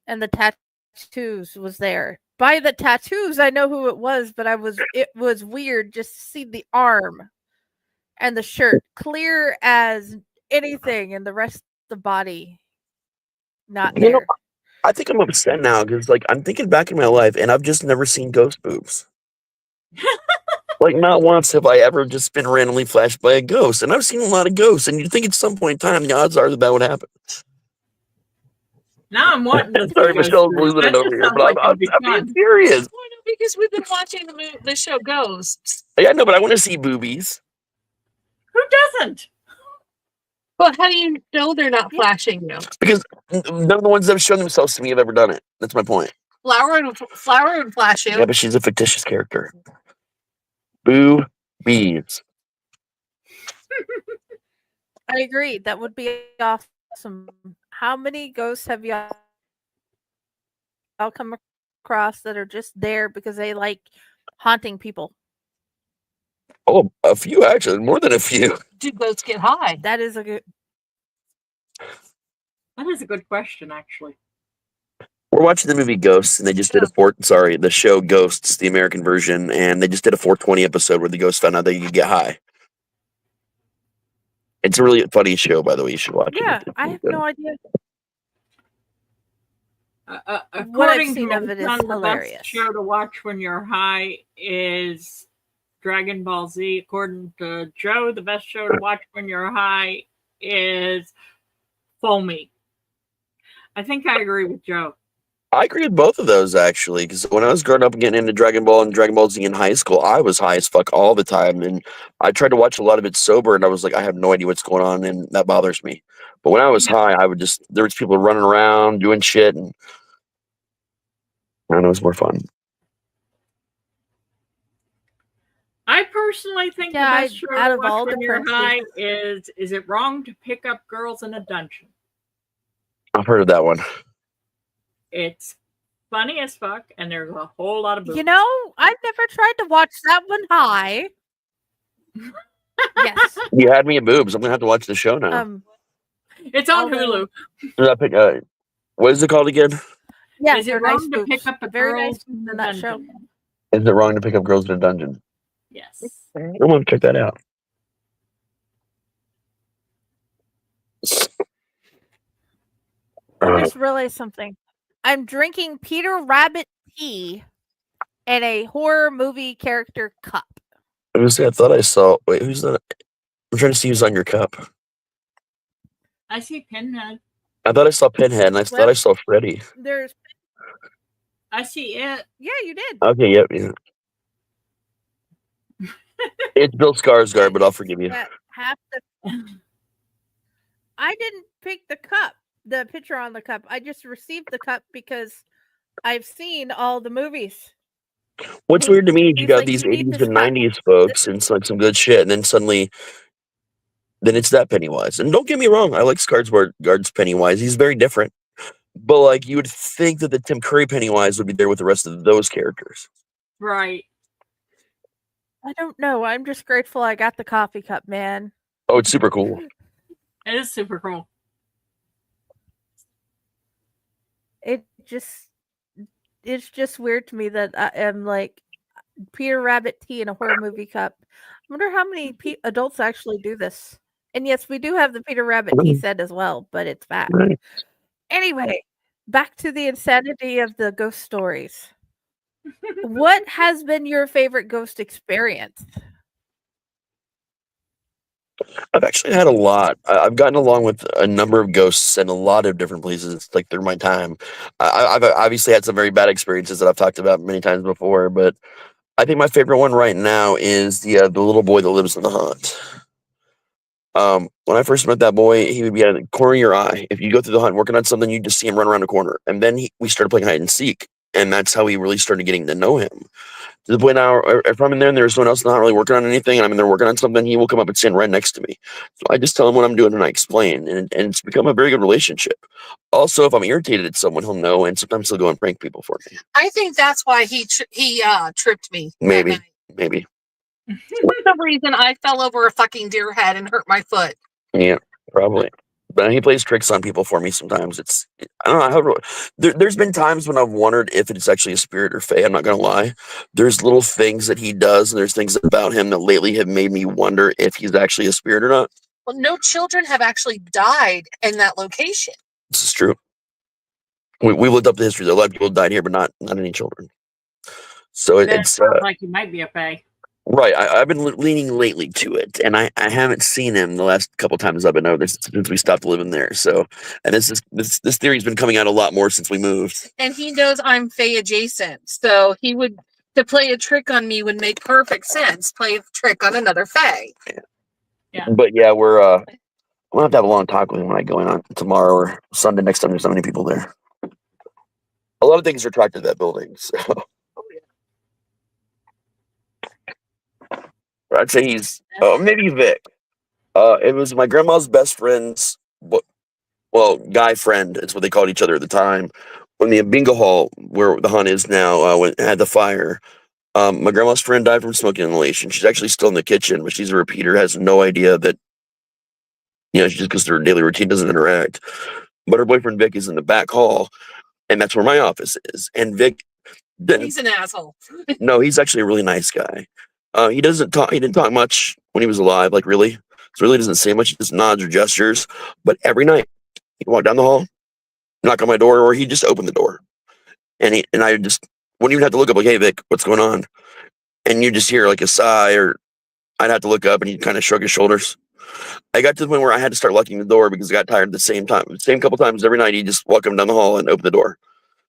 and the tattoos was there. By the tattoos, I know who it was, but it was weird just to see the arm and the shirt clear as anything, and the rest of the body not You know, there. I think I'm upset now because like I'm thinking back in my life, and I've just never seen ghost boobs. Like not once have I ever just been randomly flashed by a ghost, and I've seen a lot of ghosts. And you'd think at some point in time, the odds are that would happen. Now I'm wanting to see Sorry, Ghost Michelle's Boots. losing it That over just here, sounds but like it'd be I'm being fun. serious. Well, no, because we've been watching the show Ghosts. Yeah, no, but I want to see boobies. Who doesn't? But how do you know they're not Yeah. flashing you? Because none of the ones that have shown themselves to me have ever done it. That's my point. Flower would flash you. Yeah, but she's a fictitious character. Boobies. I agree. That would be awesome. How many ghosts have y'all come across that are just there because they like haunting people? Oh, a few actually, more than a few. Do ghosts get high? That is a good. That is a good question, actually. We're watching the movie Ghosts, and they just did the show Ghosts, the American version, and they just did a 420 episode where the ghosts found out they could get high. It's a really funny show, by the way. You should watch Yeah, it. I have no idea. What I've According seen to of my it is son, the hilarious. best show to watch when you're high is Dragon Ball Z. According to Joe, the best show to watch when you're high is Foamy. I think I agree with Joe. I agree with both of those actually, because when I was growing up and getting into Dragon Ball and Dragon Ball Z in high school, I was high as fuck all the time, and I tried to watch a lot of it sober, and I was like, I have no idea what's going on, and that bothers me. But when I was high, I would just there was people running around doing shit, and I don't know, it was more fun. I personally think Yeah, the best show out to of all watch the when you're princes- high is it wrong to pick up girls in a dungeon? I've heard of that one. It's funny as fuck, and there's a whole lot of boobs. You know, I've never tried to watch that one high. Yes. You had me at boobs. I'm gonna have to watch the show now. It's on although- Hulu. Did I pick, what is it called again? Yeah, Is it they're wrong nice to boobs. pick up a Very girl nice in boobs the in that show. dungeon? Is it wrong to pick up girls in a dungeon? Yes. I want to check that out. I just realized something. I'm drinking Peter Rabbit tea in a horror movie character cup. I was gonna say, I thought I saw. Wait, who's that? I'm trying to see who's on your cup. I see Pinhead. I thought I saw Pinhead, and I thought I saw Freddy. There's I see it. Yeah, you did. Okay, yep, yeah. It's Bill Skarsgård, but I'll forgive you. That half the I didn't pick the cup, the picture on the cup. I just received the cup because I've seen all the movies. What's weird to me is you He's got like, these "You need 80s this and cup." 90s folks and it's like some good shit, and then suddenly, then it's that Pennywise. And don't get me wrong, I like Skarsgård's Pennywise. He's very different. But like, you would think that the Tim Curry Pennywise would be there with the rest of those characters. Right. I don't know. I'm just grateful I got the coffee cup, man. Oh, it's super cool. It is super cool. It's just weird to me that I am like, Peter Rabbit tea in a horror movie cup. I wonder how many adults actually do this. And yes, we do have the Peter Rabbit tea set as well, but it's back. Right. Anyway, back to the insanity of the ghost stories. What has been your favorite ghost experience? I've actually had a lot. I've gotten along with a number of ghosts in a lot of different places, like through my time. I've obviously had some very bad experiences that I've talked about many times before, but I think my favorite one right now is the little boy that lives in the hut. When I first met that boy, he would be at the corner of your eye. If you go through the hut working on something, you just see him run around the corner. And then we started playing hide and seek, and that's how we really started getting to know him. To the point now, if I'm in there and there's someone else not really working on anything, and I'm in there working on something, he will come up and stand right next to me. So I just tell him what I'm doing and I explain, and it's become a very good relationship. Also, if I'm irritated at someone, he'll know, and sometimes he'll go and prank people for me. I think that's why he tripped me. that Maybe, night. maybe, For some reason, I fell over a fucking deer head and hurt my foot. yeah, probably. But he plays tricks on people for me sometimes. I don't know. There's been times when I've wondered if it's actually a spirit or fae. I'm not gonna lie. There's little things that he does, and there's things about him that lately have made me wonder if he's actually a spirit or not. Well, no children have actually died in that location. This is true. We looked up the history. A lot of people died here, but not any children. So Then it it's sounds like he might be a fae. right. I've been leaning lately to it, and I haven't seen him the last couple times I've been over there since we stopped living there. So, and this theory's been coming out a lot more since we moved. And he knows I'm fae adjacent, so he would to play a trick on me would make perfect sense. Play a trick on another fae. Yeah. But yeah, we're I'm gonna have to have a long talk with him when I go in on tomorrow or Sunday next time there's so many people there. A lot of things are attracted to that building, so I'd say he's maybe Vic. It was my grandma's best friend's guy friend. It's what they called each other at the time. When the bingo hall where the hunt is now when had the fire, my grandma's friend died from smoke inhalation. She's actually still in the kitchen, but she's a repeater. Has no idea that just because their daily routine doesn't interact. But her boyfriend Vic is in the back hall, and that's where my office is. And Vic didn't. He's an asshole. No, he's actually a really nice guy. He doesn't talk. He didn't talk much when he was alive. Like really, so really doesn't say much. He just nods or gestures. But every night he'd walk down the hall, knock on my door, or he'd just open the door, and I just wouldn't even have to look up. Like, hey Vic, what's going on? And you just hear like a sigh, or I'd have to look up, and he'd kind of shrug his shoulders. I got to the point where I had to start locking the door because I got tired at the same time. The same couple times every night, he'd just walk him down the hall and open the door.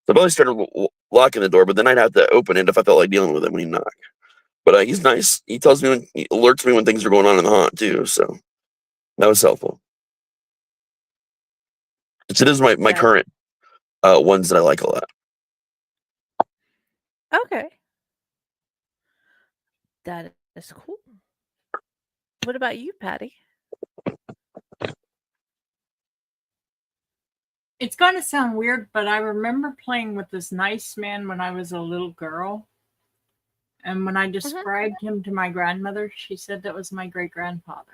So I probably started locking the door, but then I'd have to open it if I felt like dealing with him when he knocked. But he's nice. He tells me he alerts me when things are going on in the haunt too. So that was helpful. It is my current ones that I like a lot. Okay. That is cool. What about you, Patty? It's going to sound weird, but I remember playing with this nice man when I was a little girl. And when I described him to my grandmother, she said that was my great-grandfather.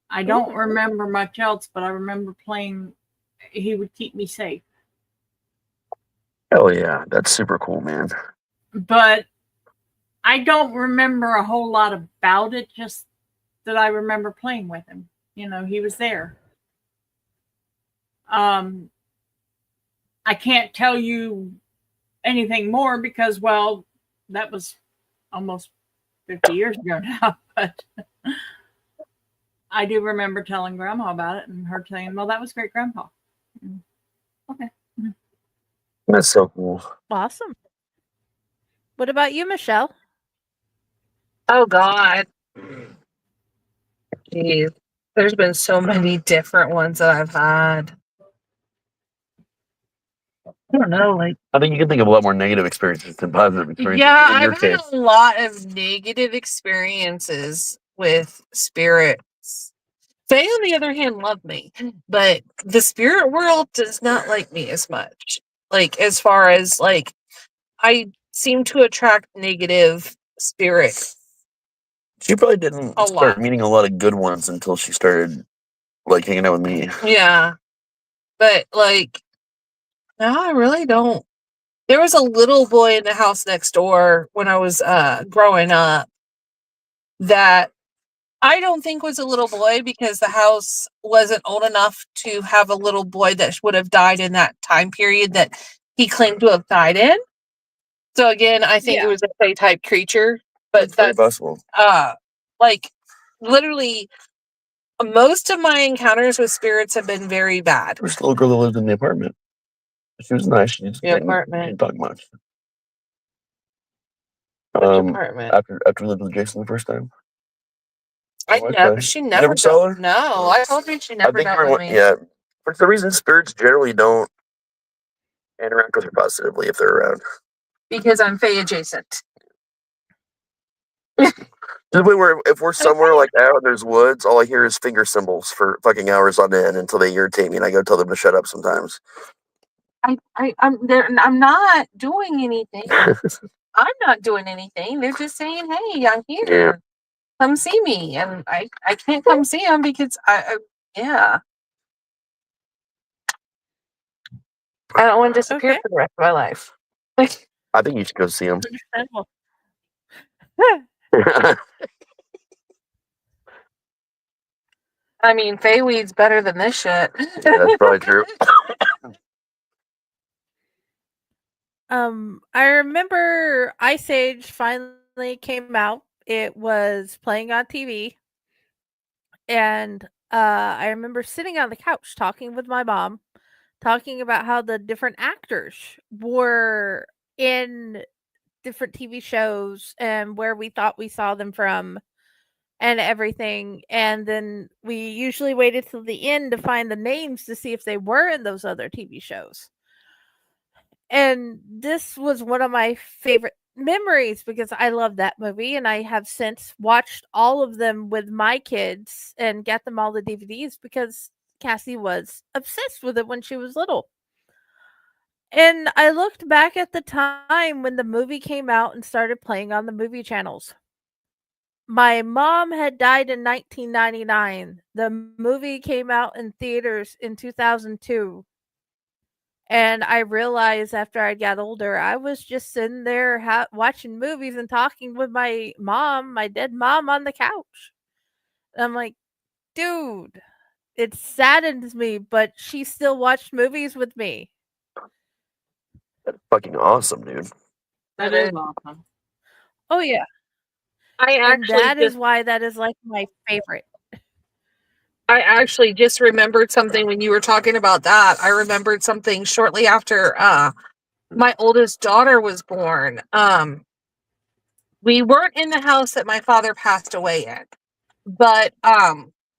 I don't remember much else, but I remember playing. He would keep me safe. Oh yeah, that's super cool, man. But I don't remember a whole lot about it, just that I remember playing with him. He was there. I can't tell you anything more because, well, that was almost 50 years ago now, but I do remember telling Grandma about it and her saying, well, that was great grandpa. Okay. That's so cool. Awesome. What about you, Michelle? Oh God. Jeez. There's been so many different ones that I've had. I don't know, I think you can think of a lot more negative experiences than positive experiences. Yeah, in your I've had case. a lot of negative experiences with spirits. They, on the other hand, love me, but the spirit world does not like me as much. As far as I seem to attract negative spirits. She probably didn't A start lot. meeting a lot of good ones until she started hanging out with me. Yeah, but no, I really don't. There was a little boy in the house next door when I was growing up that I don't think was a little boy because the house wasn't old enough to have a little boy that would have died in that time period that he claimed to have died in. So again, I think it Yeah. was a Fey type creature, but It's very that's possible. like literally most of my encounters with spirits have been very bad. There was a little girl that lived in the apartment. She was nice. She The apartment. didn't talk much. Which apartment? After we lived with Jason the first time. She You never never saw her? No, I told you she never dealt with me. Yeah. For some reason, spirits generally don't interact with her positively if they're around. Because I'm Fey adjacent. To the point where if we're somewhere like out and there's woods, all I hear is finger symbols for fucking hours on end until they irritate me, and I go tell them to shut up sometimes. I'm not doing anything. I'm not doing anything. They're just saying, "Hey, I'm here. Yeah. Come see me." And I can't come see them because I don't want to disappear Okay. for the rest of my life. I think you should go see them. Understandable. I mean, Feyweed's better than this shit. Yeah, that's probably true. I remember Ice Age finally came out. It was playing on TV, and I remember sitting on the couch talking with my mom, talking about how the different actors were in different TV shows and where we thought we saw them from and everything. And then we usually waited till the end to find the names to see if they were in those other TV shows. And this was one of my favorite memories because I love that movie and I have since watched all of them with my kids and got them all the DVDs because Cassie was obsessed with it when she was little. And I looked back at the time when the movie came out and started playing on the movie channels. My mom had died in 1999. The movie came out in theaters in 2002. And I realized after I got older, I was just sitting there watching movies and talking with my mom, my dead mom, on the couch. And I'm like, dude, it saddens me, but she still watched movies with me. That's fucking awesome, dude. That is awesome. Oh, yeah. I And actually that is why that is like my favorite. I actually just remembered something when you were talking about that. I remembered something shortly after my oldest daughter was born. We weren't in the house that my father passed away in, but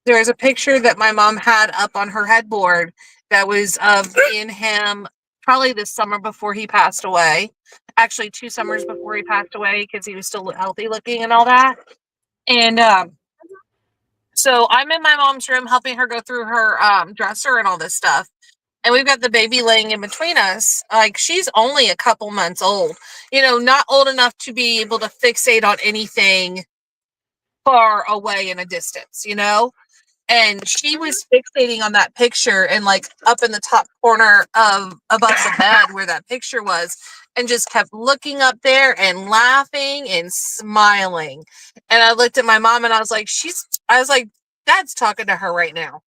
there's a picture that my mom had up on her headboard that was of me and him probably this summer before he passed away. Actually, 2 summers before he passed away because he was still healthy looking and all that. And so I'm in my mom's room helping her go through her dresser and all this stuff. And we've got the baby laying in between us. Like, she's only a couple months old, not old enough to be able to fixate on anything far away in a distance, And she was fixating on that picture and like up in the top corner of above the bed where that picture was, and just kept looking up there and laughing and smiling. And I looked at my mom and I was like, Dad's talking to her right now.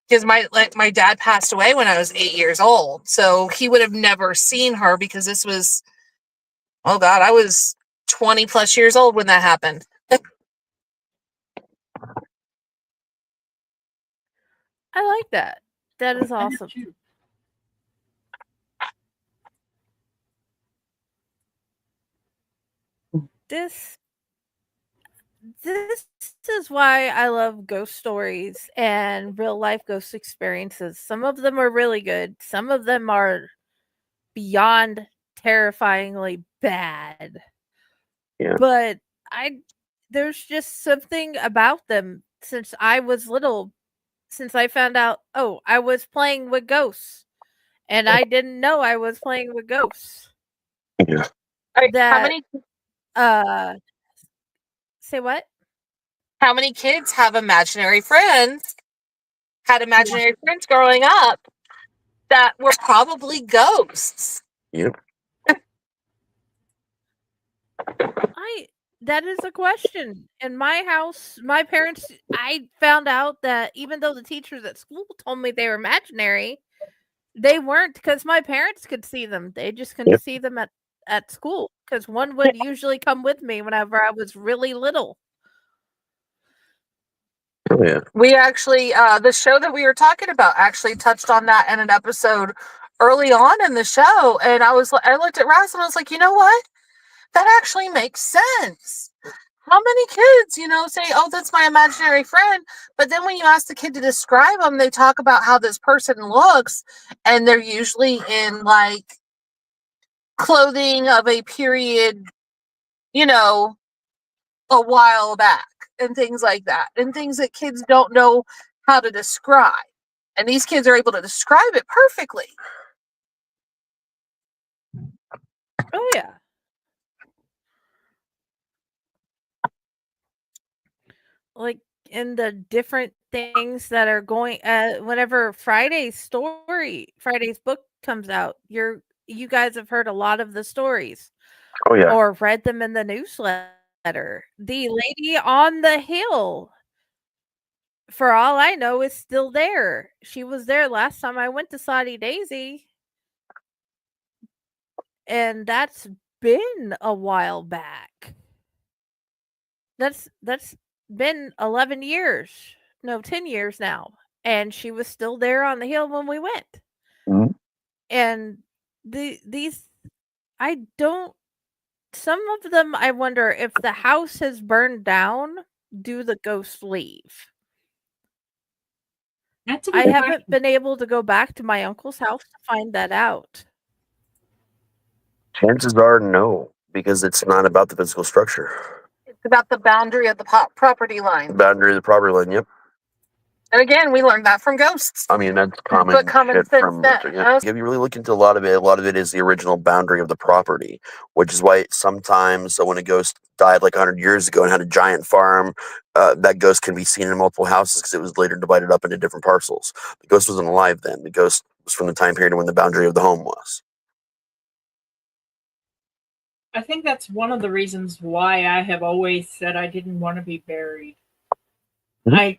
Because my dad passed away when I was 8 years old. So he would have never seen her because this was, oh God, I was 20 plus years old when that happened. I like that. That is awesome. This this is why I love ghost stories and real life ghost experiences. Some of them are really good. Some of them are beyond terrifyingly bad. Yeah. But there's just something about them since I was little, since I found out, oh, I was playing with ghosts and I didn't know I was playing with ghosts. Yeah. That say what? How many kids have imaginary friends? Had imaginary friends growing up that were probably ghosts. Yep. That is a question. In my house, my parents, I found out that even though the teachers at school told me they were imaginary, they weren't because my parents could see them. They just couldn't Yep. see them at school because one would usually come with me whenever I was really little. Oh yeah. We actually, the show that we were talking about actually touched on that in an episode early on in the show. And I looked at Raz and I was like, you know what? That actually makes sense. How many kids, say, oh, that's my imaginary friend. But then when you ask the kid to describe them, they talk about how this person looks, and they're usually in like clothing of a period, a while back, and things like that, and things that kids don't know how to describe. And these kids are able to describe it perfectly. Oh yeah. Like in the different things that are going whenever Friday's book comes out, you guys have heard a lot of the stories Oh yeah. or read them in the newsletter. The lady on the hill, for all I know, is still there. She was there last time I went to Saudi Daisy, and that's been a while back. That's been 11 years. No, 10 years now. And she was still there on the hill when we went. Mhm. And these I don't some of them I wonder if the house has burned down, do the ghosts leave? That's a I good haven't question. been able to go back to my uncle's house to find that out. Chances are no, because it's not about the physical structure. It's about the boundary of the property The line. boundary of the property line. Yep. And again, we learned that from ghosts. I mean, that's common But common shit sense from. that Yeah. If you really look into a lot of it is the original boundary of the property, which is why sometimes, so when a ghost died like 100 years ago and had a giant farm, that ghost can be seen in multiple houses because it was later divided up into different parcels. The ghost wasn't alive then. The ghost was from the time period when the boundary of the home was. I think that's one of the reasons why I have always said I didn't want to be buried. Mhm.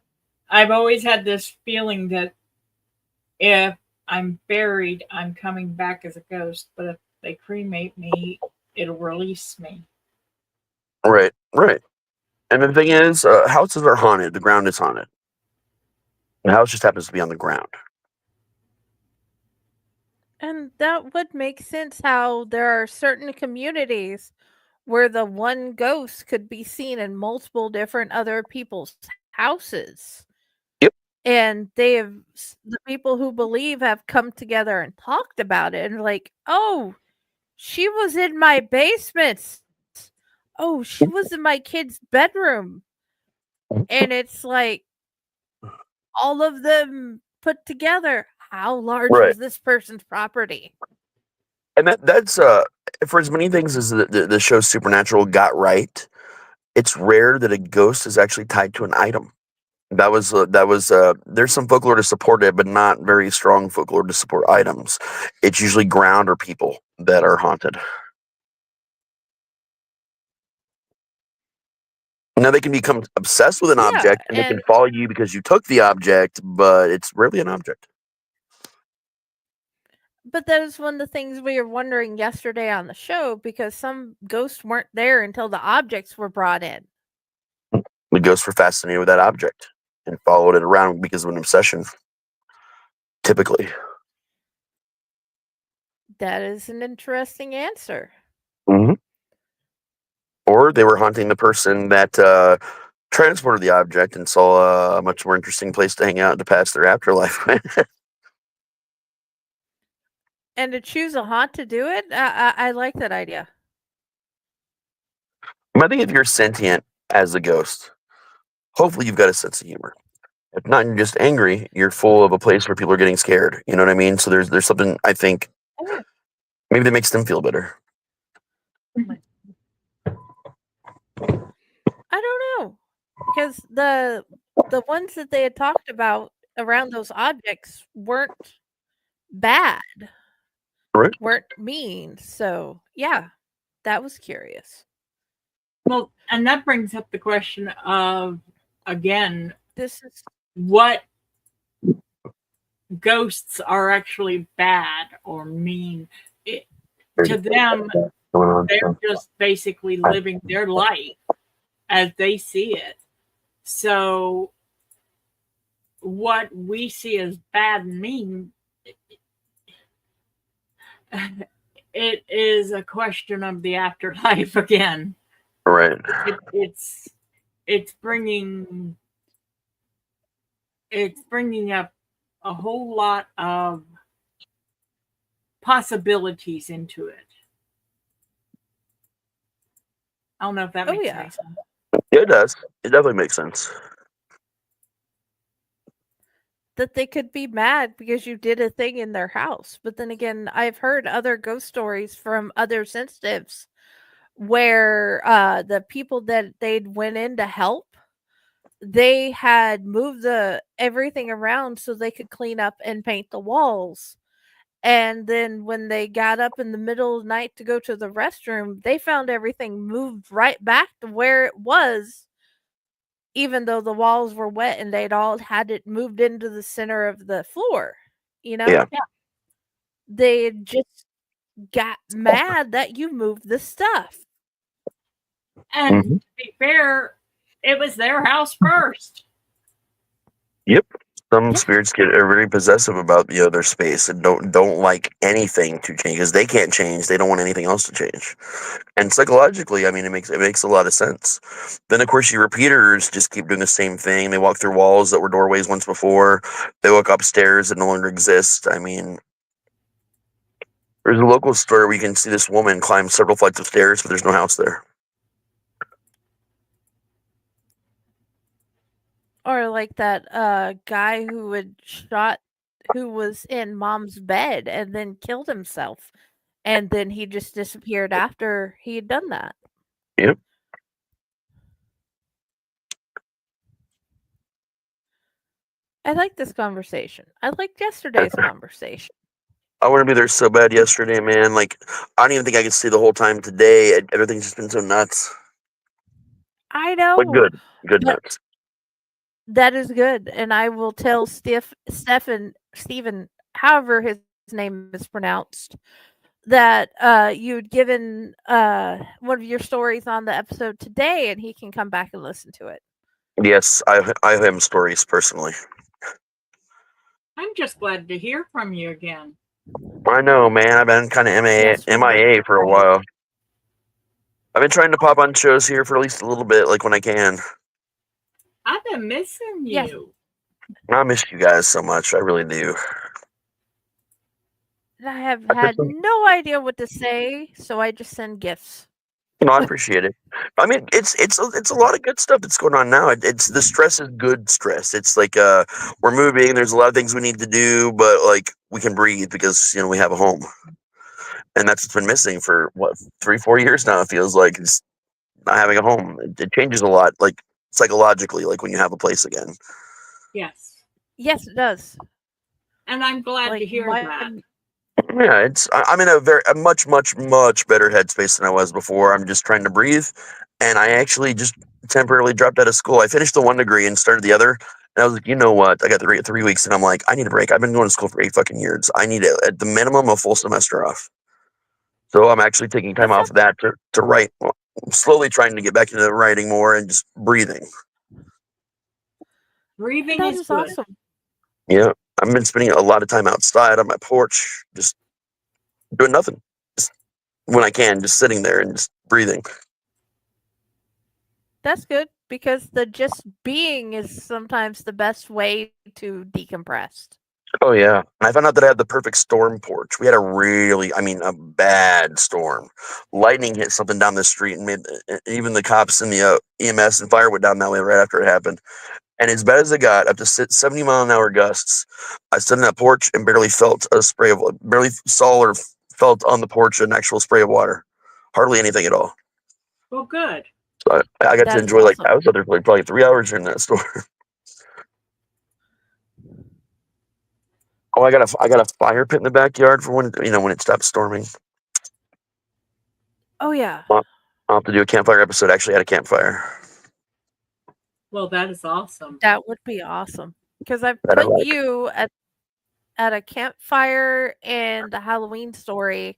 I've always had this feeling that if I'm buried, I'm coming back as a ghost, but if they cremate me, it'll release me. Right, right. And the thing is, houses are haunted. The ground is haunted. The house just happens to be on the ground. And that would make sense how there are certain communities where the one ghost could be seen in multiple different other people's houses. Yep. And the people who believe have come together and talked about it and like, oh, she was in my basement. Oh, she was in my kid's bedroom. And it's like all of them put together. How large Right. was this person's property? And that's for as many things as the show Supernatural got right, it's rare that a ghost is actually tied to an item. There's some folklore to support it, but not very strong folklore to support items. It's usually ground or people that are haunted. Now they can become obsessed with an Yeah, object and they can follow you because you took the object, but it's rarely an object. but that is one of the things we were wondering yesterday on the show because some ghosts weren't there until the objects were brought in. The ghosts were fascinated with that object and followed it around because of an obsession. Typically. That is an interesting answer. Hmm. Or they were haunting the person that transported the object and saw a much more interesting place to hang out to pass their afterlife. And to choose a haunt to do it, I like that idea. I think if you're sentient as a ghost, hopefully you've got a sense of humor. If not, you're just angry. You're full of a place where people are getting scared. You know what I mean? So there's something I think Oh, maybe that makes them feel better. I don't know because the ones that they had talked about around those objects weren't bad, Right? weren't mean. So yeah, that was curious. Well, and that brings up the question of, again, This is what ghosts are actually bad or mean. It, to them, Going on. they're just basically living their life as they see it. So, what we see as bad and mean, it is a question of the afterlife again. Right. It's it's bringing up a whole lot of possibilities into it. I don't know if that oh makes yeah. any sense. Yeah, it does. It definitely makes sense. That they could be mad because you did a thing in their house. But then again, I've heard other ghost stories from other sensitives where the people that they'd went in to help, they had moved the everything around so they could clean up and paint the walls. And then when they got up in the middle of the night to go to the restroom, they found everything moved right back to where it was, even though the walls were wet and they'd all had it moved into the center of the floor. You know, Yeah. they just got mad that you moved the stuff. And Mhm. to be fair, it was their house first. Yep. Some Yeah. spirits get very possessive about their space and don't like anything to change because they can't change. They don't want anything else to change. And psychologically, I mean, it makes a lot of sense. Then of course your repeaters just keep doing the same thing. They walk through walls that were doorways once before. They walk upstairs that no longer exist. I mean, there's a local story where you can see this woman climb several flights of stairs, but there's no house there. Or like that guy who had shot who was in mom's bed and then killed himself. And then he just disappeared after he had done that. Yep. I like this conversation. I liked yesterday's conversation. I want to be there so bad yesterday, man. Like, I don't even think I could stay the whole time today. Everything's just been so nuts. I But know, good but nuts. that is good. And I will tell Stephen, however his name is pronounced, that you'd given one of your stories on the episode today, and he can come back and listen to it. Yes, I have him stories personally. I'm just glad to hear from you again. I know, man. I've been kind of Yes, we were MIA for a excited. while. I've been trying to pop on shows here for at least a little bit, like when I can. I've been missing Yes, you. I miss you guys so much. I really do. and I have I had personally, no idea what to say, so I just send gifts. I appreciate it. I mean, it's a lot of good stuff that's going on now. It's the stress is good stress. It's like we're moving. There's a lot of things we need to do, but like we can breathe because we have a home, and that's what's been missing for what 3 4 years now. It feels like it's not having a home. It changes a lot, like psychologically, like when you have a place again. Yes. Yes, it does. And I'm glad to Like hear my that. Yeah, I'm in a much better headspace than I was before. I'm just trying to breathe, and I actually just temporarily dropped out of school. I finished the one degree and started the other, and I was like, you know what? I got 3 weeks, and I'm like, I need a break. I've been going to school for 8 fucking years. I need at the minimum a full semester off. So I'm actually taking time that off sounds of that to write. Well, I'm slowly trying to get back into writing more and just breathing. Breathing that is is good. awesome. Yeah, I've been spending a lot of time outside on my porch, just doing nothing. Just when I can, just sitting there and just breathing. That's good because the just being is sometimes the best way to decompress. Oh yeah, and I found out that I had the perfect storm porch. We had a bad storm. Lightning hit something down the street and made even the cops and the EMS and fire went down that way right after it happened. And as bad as it got, up to 70-mile-an-hour gusts, I stood on that porch and barely saw or felt on the porch an actual spray of water. Hardly anything at all. Well, good. So I got to That is enjoy like awesome. I was out there for like probably 3 hours during that storm. Oh, I got a fire pit in the backyard for when it stops storming. Oh yeah. I'll have to do a campfire episode. I actually had a campfire Well, that is awesome. That would be awesome because I've that I put like. you at a campfire and a Halloween story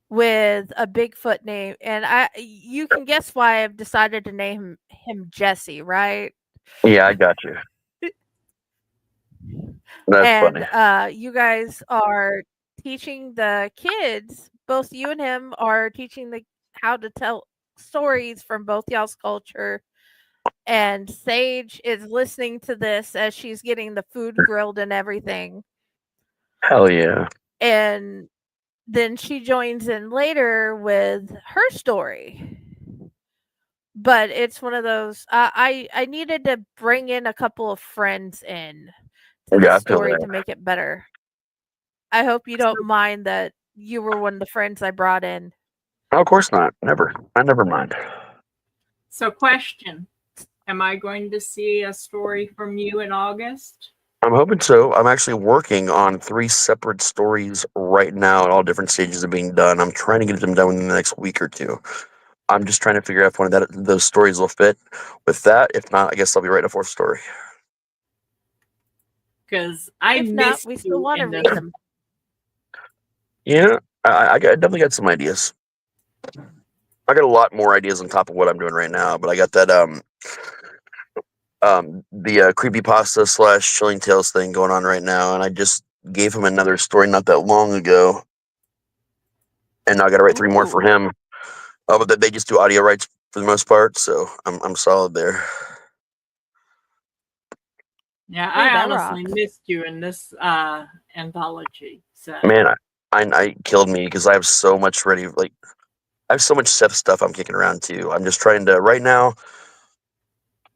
with a Bigfoot name, and you can guess why I've decided to name him Jesse, right? Yeah, I got you. That's And funny. you guys are teaching the kids, both you and him are teaching the how to tell stories from both y'all's culture. And Sage is listening to this as she's getting the food grilled and everything. Hell yeah. And then she joins in later with her story. But it's one of those I needed to bring in a couple of friends in to Yeah, this I feel story that. to make it better. I hope you don't mind that you were one of the friends I brought in. Oh, of course not. Never. I never mind. So, question: am I going to see a story from you in August? I'm hoping so. I'm actually working on 3 separate stories right now at all different stages of being done. I'm trying to get them done within the next week or 2. I'm just trying to figure out if one of those stories will fit with that. If not, I guess I'll be writing a 4th story. Because I If not, missed we still you want to in read this. them. Yeah, definitely got some ideas. I got a lot more ideas on top of what I'm doing right now, but I got that the creepypasta / chilling tales thing going on right now, and I just gave him another story not that long ago, and now I got to write 3 more for Ooh. him. But they just do audio rights for the most part, so I'm solid there. Yeah, Hey, I that honestly rocks. missed you in this anthology. So, Man, I killed me because I have so much ready. Like I have so much stuff I'm kicking around too. I'm just trying to right now.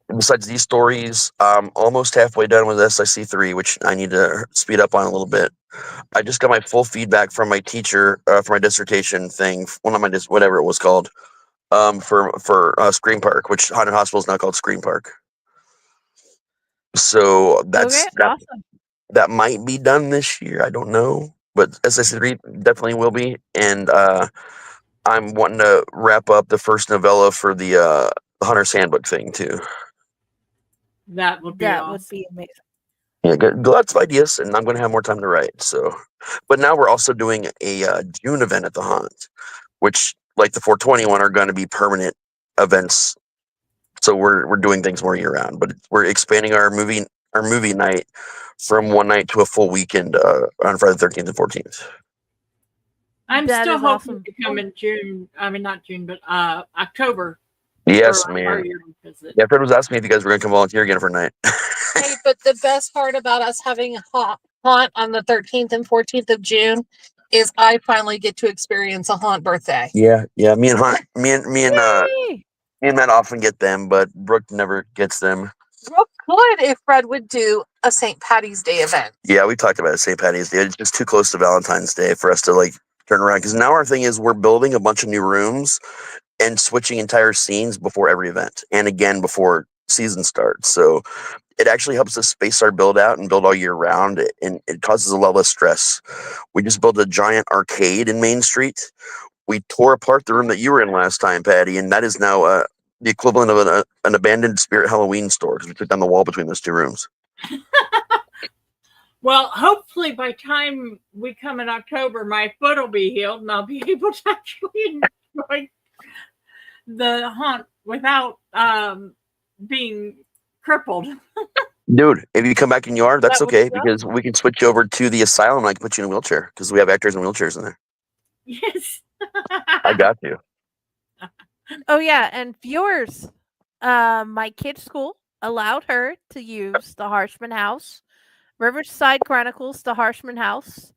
Besides these stories, I'm almost halfway done with SIC3, which I need to speed up on a little bit. I just got my full feedback from my teacher for my dissertation thing. One of my whatever it was called. For Scream Park, which Haunted Hospital is now called Scream Park. So Okay, awesome. that might be done this year. I don't know, but SIC3 definitely will be. And I'm wanting to wrap up the first novella for the Hunter's Handbook thing too. that would be That would awesome. be amazing. Yeah, lots of ideas, and I'm going to have more time to write. So, but now we're also doing a June event at the Haunt, which, like the 421, are going to be permanent events. So we're doing things more year round, but we're expanding our movie night from one night to a full weekend on Friday the 13th and 14th. I'm That still is hoping awesome. to come in June. I mean, not June, but October for Yes, our man. yearly visit. Yeah, Fred was asking me if you guys were going to come volunteer again for a night. Hey, but the best part about us having a haunt on the 13th and 14th of June is I finally get to experience a haunt birthday. Yeah, yeah. Me and Hunt, Yay! me and Matt often get them, but Brooke never gets them. Real good if Fred would do a St. Patty's Day event. Yeah, we talked about it, St. Patty's Day. It's just too close to Valentine's Day for us to like turn around. Because now our thing is we're building a bunch of new rooms and switching entire scenes before every event, and again before season starts. So it actually helps us space our build out and build all year round, and it causes a lot less stress. We just built a giant arcade in Main Street. We tore apart the room that you were in last time, Patty, and that is now the equivalent of an abandoned Spirit Halloween store because we took down the wall between those 2 rooms. Well, hopefully by time we come in October, my foot will be healed and I'll be able to actually enjoy the haunt without being crippled. Dude, if you come back and you are, that's That would be okay awesome. because we can switch you over to the asylum and I can put you in a wheelchair because we have actors in wheelchairs in there. Yes. I got you. Oh yeah, and viewers, my kid's school allowed her to use the Harshman House, Riverside Chronicles, the Harshman House,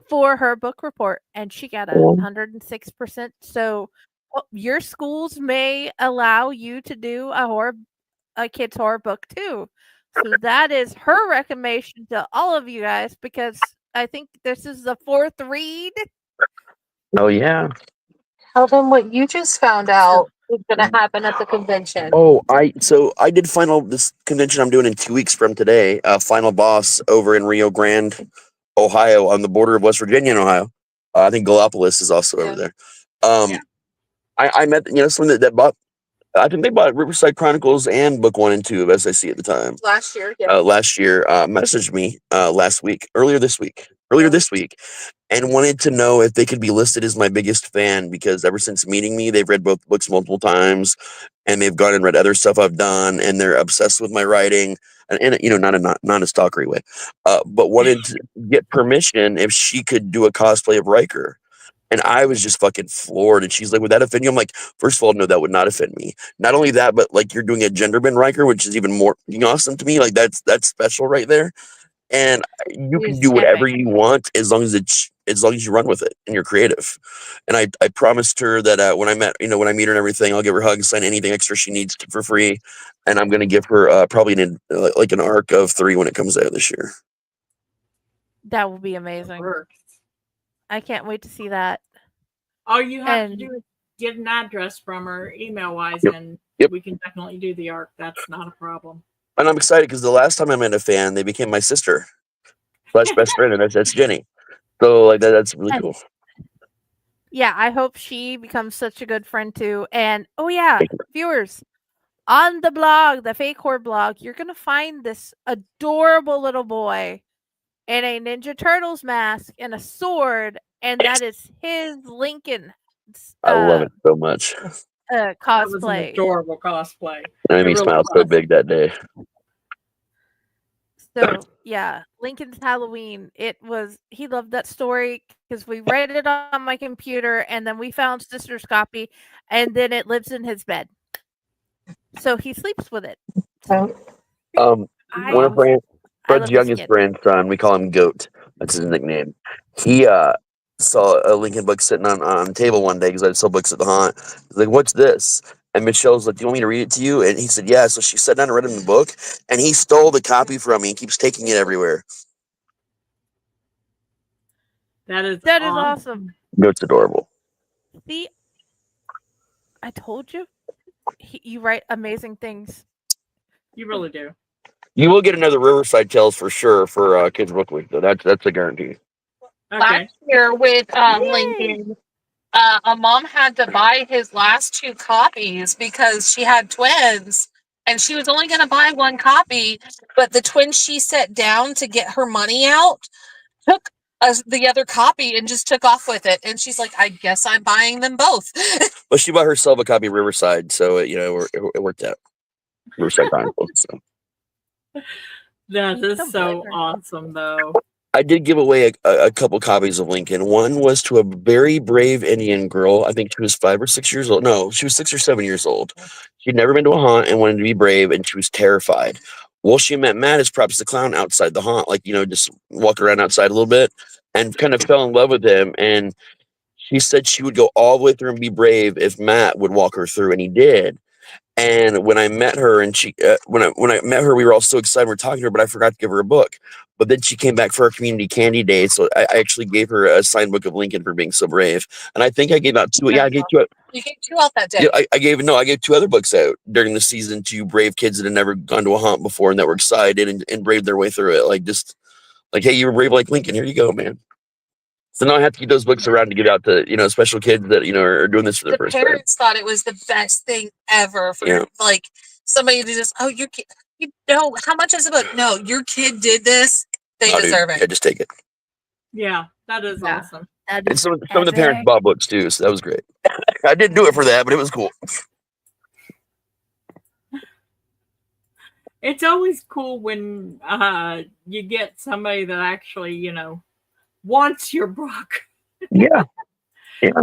for her book report, and she got 106%. So your schools may allow you to do a kid's horror book too. So that is her recommendation to all of you guys because I think this is the 4th read. Oh yeah. Tell them what you just found out is going to happen at the convention. Oh, I did final this convention I'm doing in 2 weeks from today. Final boss over in Rio Grande, Ohio, on the border of West Virginia and Ohio. I think Gallipolis is also over there. Yeah. I met someone that bought. I think they bought Riverside Chronicles and book 1 and 2 of SIC at the time. Last year, yeah. Last year, messaged me earlier this week, and wanted to know if they could be listed as my biggest fan because ever since meeting me, they've read both books multiple times, and they've gone and read other stuff I've done, and they're obsessed with my writing, and not a stalkery way, but wanted to get permission if she could do a cosplay of Riker. And I was just fucking floored. And she's like, would that offend you? I'm like, first of all, no, that would not offend me. Not only that, but like you're doing a gender bend Riker, which is even more awesome to me. Like that's special right there. And you can He's do whatever epic. you want as long as you run with it and you're creative. And I promised her that when I meet her and everything, I'll give her hugs, sign anything extra she needs for free. And I'm going to give her probably an arc of 3 when it comes out this year. That will be amazing. Works. I can't wait to see that. All you have to And- do is get an address from her email wise, Yep. and Yep. we can definitely do the arc. That's not a problem. And I'm excited because the last time I met a fan, they became my sister / best friend, and that's Jenny. So like that's really cool. Yeah, I hope she becomes such a good friend too. And oh yeah, Thank you. viewers, on the blog, the Fake Horror blog, you're gonna find this adorable little boy in a Ninja Turtles mask and a sword, and that is his Lincoln I love it so much. That was an cosplay. adorable cosplay. That made It me really smile so was. big that day. So yeah, Lincoln's Halloween. He loved that story because we read it on my computer, and then we found sister's copy, and then it lives in his bed. So he sleeps with it. One I of Fred's love this youngest kid. grandson, we call him Goat. That's his nickname. He saw a Lincoln book sitting on the table one day because I sell books at the haunt. He's like, "What's this?" And Michelle's like, "Do you want me to read it to you?" And he said, "Yeah." So she sat down and read him the book, and he stole the copy from me and keeps taking it everywhere. That is awesome. Goat's adorable. See, I told you, you write amazing things. You really do. You will get another Riverside Tales for sure for Kids Book Week, though. That's a guarantee. Okay. Last year with Yay. Lincoln, a mom had to buy his last 2 copies because she had twins and she was only going to buy 1 copy, but the twin she set down to get her money out took the other copy and just took off with it. And she's like, I guess I'm buying them both. Well, she bought herself a copy of Riverside, so it worked out. Riverside Chronicles. So. That is Don't so blame her. awesome, though. I did give away a couple copies of Lincoln. One was to a very brave Indian girl. I think she was 5 or 6 years old. No, she was 6 or 7 years old. She'd never been to a haunt and wanted to be brave, and she was terrified. Well, she met Matt as Props the Clown outside the haunt, just walk around outside a little bit, and kind of fell in love with him. And she said she would go all the way through and be brave if Matt would walk her through, and he did. And when I met her, and when I met her, we were all so excited. We're talking to her, but I forgot to give her a book. But then she came back for our community candy day, so I actually gave her a signed book of Lincoln for being so brave. And I think I gave out 2. Yeah, I gave 2. You gave 2 out that day. Yeah, I gave 2 other books out during the season to brave kids that had never gone to a haunt before and that were excited and braved their way through it. Hey, you were brave like Lincoln. Here you go, man. So now I have to keep those books around to give out to special kids that are doing this for their The first time. parents thought it was the best thing ever for somebody to just, oh, your kid, how much is the book? No, your kid did this. They deserve it. Yeah, just take it. Yeah, that is awesome. And some of the parents bought books too, so that was great. I didn't do it for that, but it was cool. It's always cool when you get somebody that actually, wants your book. Yeah. This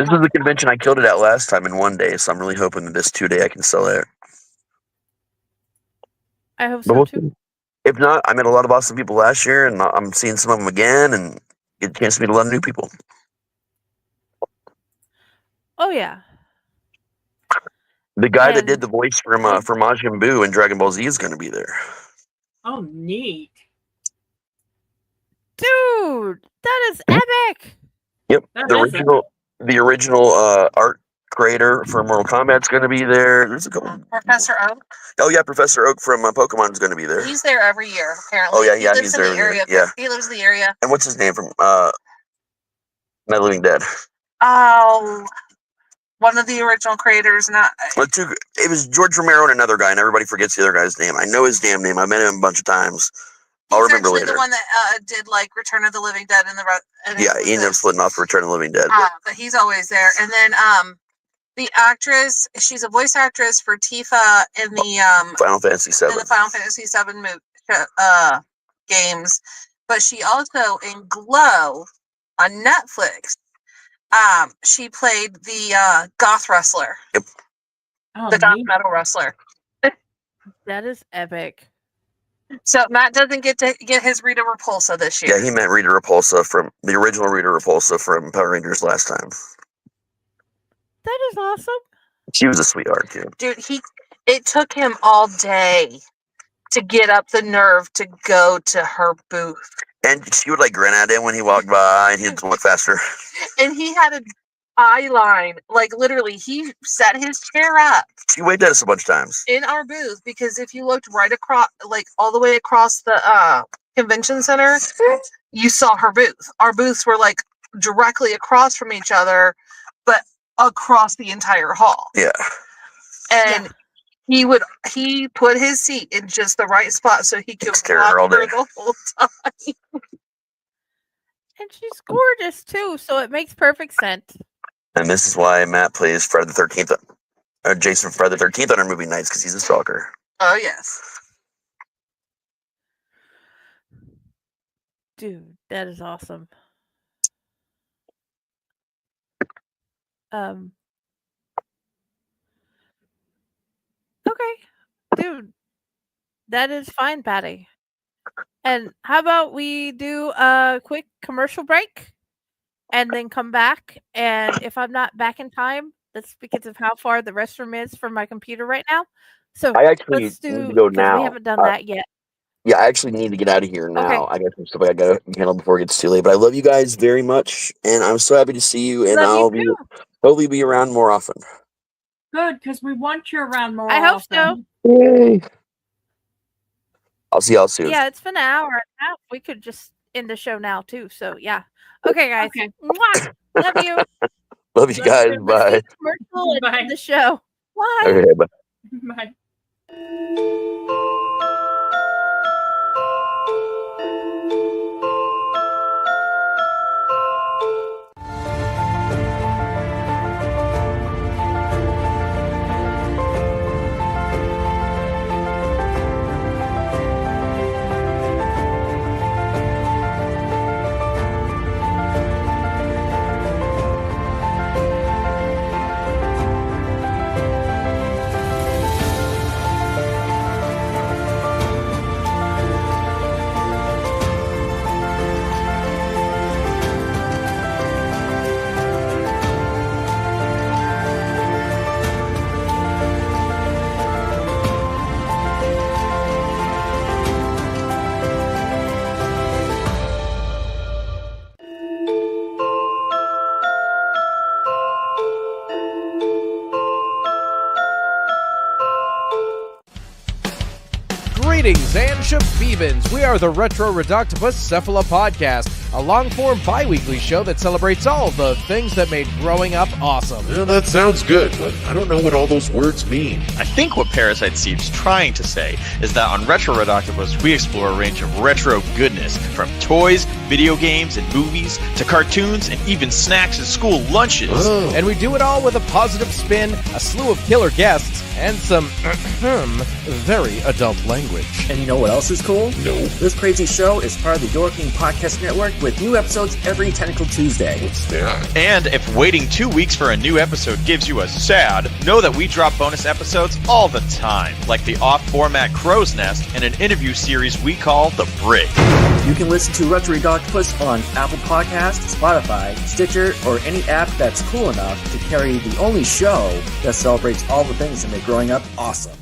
was the convention I killed it at last time in 1 day, so I'm really hoping that this 2 day I can sell it. I hope so too. If not, I met a lot of awesome people last year, and I'm seeing some of them again, and get a chance to meet a lot of new people. Oh yeah. The guy that did the voice for Majin Buu in Dragon Ball Z is going to be there. Oh, neat. Dude, that is epic. Yep, That the is original art creator for Mortal Kombat's going to be there. There's a couple. Professor Oak. Oh yeah, Professor Oak from Pokemon is going to be there. He's there every year, apparently. Oh yeah, he yeah, lives he's in there. the area. Yeah, he lives in the area. and what's his name from Night of the Living Dead? Oh, One of the original creators, not It was George Romero and another guy, and everybody forgets the other guy's name. I know his damn name. I met him a bunch of times. I'll he's remember actually later. the one that did like Return of the Living Dead and Yeah, he ended up splitting off for Return of the Living Dead. But he's always there. And then the actress, she's a voice actress for Tifa in the Final Fantasy VII. in the Final Fantasy VII games, but she also in Glow on Netflix. She played the goth wrestler. Yep. Oh, The goth neat. metal wrestler. That is epic. So Matt doesn't get to get his Rita Repulsa this year. Yeah, he meant Rita Repulsa from the original Rita Repulsa from Power Rangers last time. That is awesome. She was a sweetheart too. Dude, it took him all day to get up the nerve to go to her booth. And she would like grin at him when he walked by, and he'd walk faster. And he had an eye line. Like literally, he set his chair up She waved at us a bunch of times. in our booth because if you looked right across, like all the way across the convention center, you saw her booth. Our booths were like directly across from each other, but across the entire hall. Yeah. And he put his seat in just the right spot so he could Stare watch at her all her day. the whole time. And she's gorgeous too, so it makes perfect sense. And this is why Matt plays Friday the 13th, Jason from Friday the 13th on our movie nights, because he's a stalker. Oh yes. Dude, that is awesome. Okay. Dude, that is fine, Patty. And how about we do a quick commercial break and then come back? And if I'm not back in time, that's because of how far the restroom is from my computer right now. So I actually let's need do to go 'cause now. we haven't done that yet. Yeah, I actually need to get out of here now. Okay. I got some stuff I got to handle before it gets too late. But I love you guys very much, and I'm so happy to see you. And Love you I'll too. hopefully be around more often. Good, because we want you around more I hope so. often. Yay! I'll see y'all soon. Yeah, it's been an hour and a half. We could just end the show now too. So yeah. Okay, guys. Okay. Mwah! Love you. Love you Love guys. you. Bye. Let's do commercial and Bye. end the show. Bye. Okay, bye. Bye. Greetings and shabebans. We are the Retro Reductopus Cephala Podcast, a long-form bi-weekly show that celebrates all the things that made growing up awesome. Yeah, that sounds good, but I don't know what all those words mean. I think what Parasite Steve's trying to say is that on Retro Redoctopus, we explore a range of retro goodness, from toys, video games, and movies, to cartoons, and even snacks and school lunches. Oh. And we do it all with a positive spin, a slew of killer guests, and some very adult language. And you know what else is cool? No. This crazy show is part of the Door King Podcast Network with new episodes every Tentacle Tuesday. What's that? And if waiting 2 weeks for a new episode gives you a sad, know that we drop bonus episodes all the time, like the off-format Crow's Nest and an interview series we call The Brig. You can listen to Retro Redoctopus on Apple Podcasts, Spotify, Stitcher, or any app that's cool enough to carry the only show that celebrates all the things that make growing up awesome.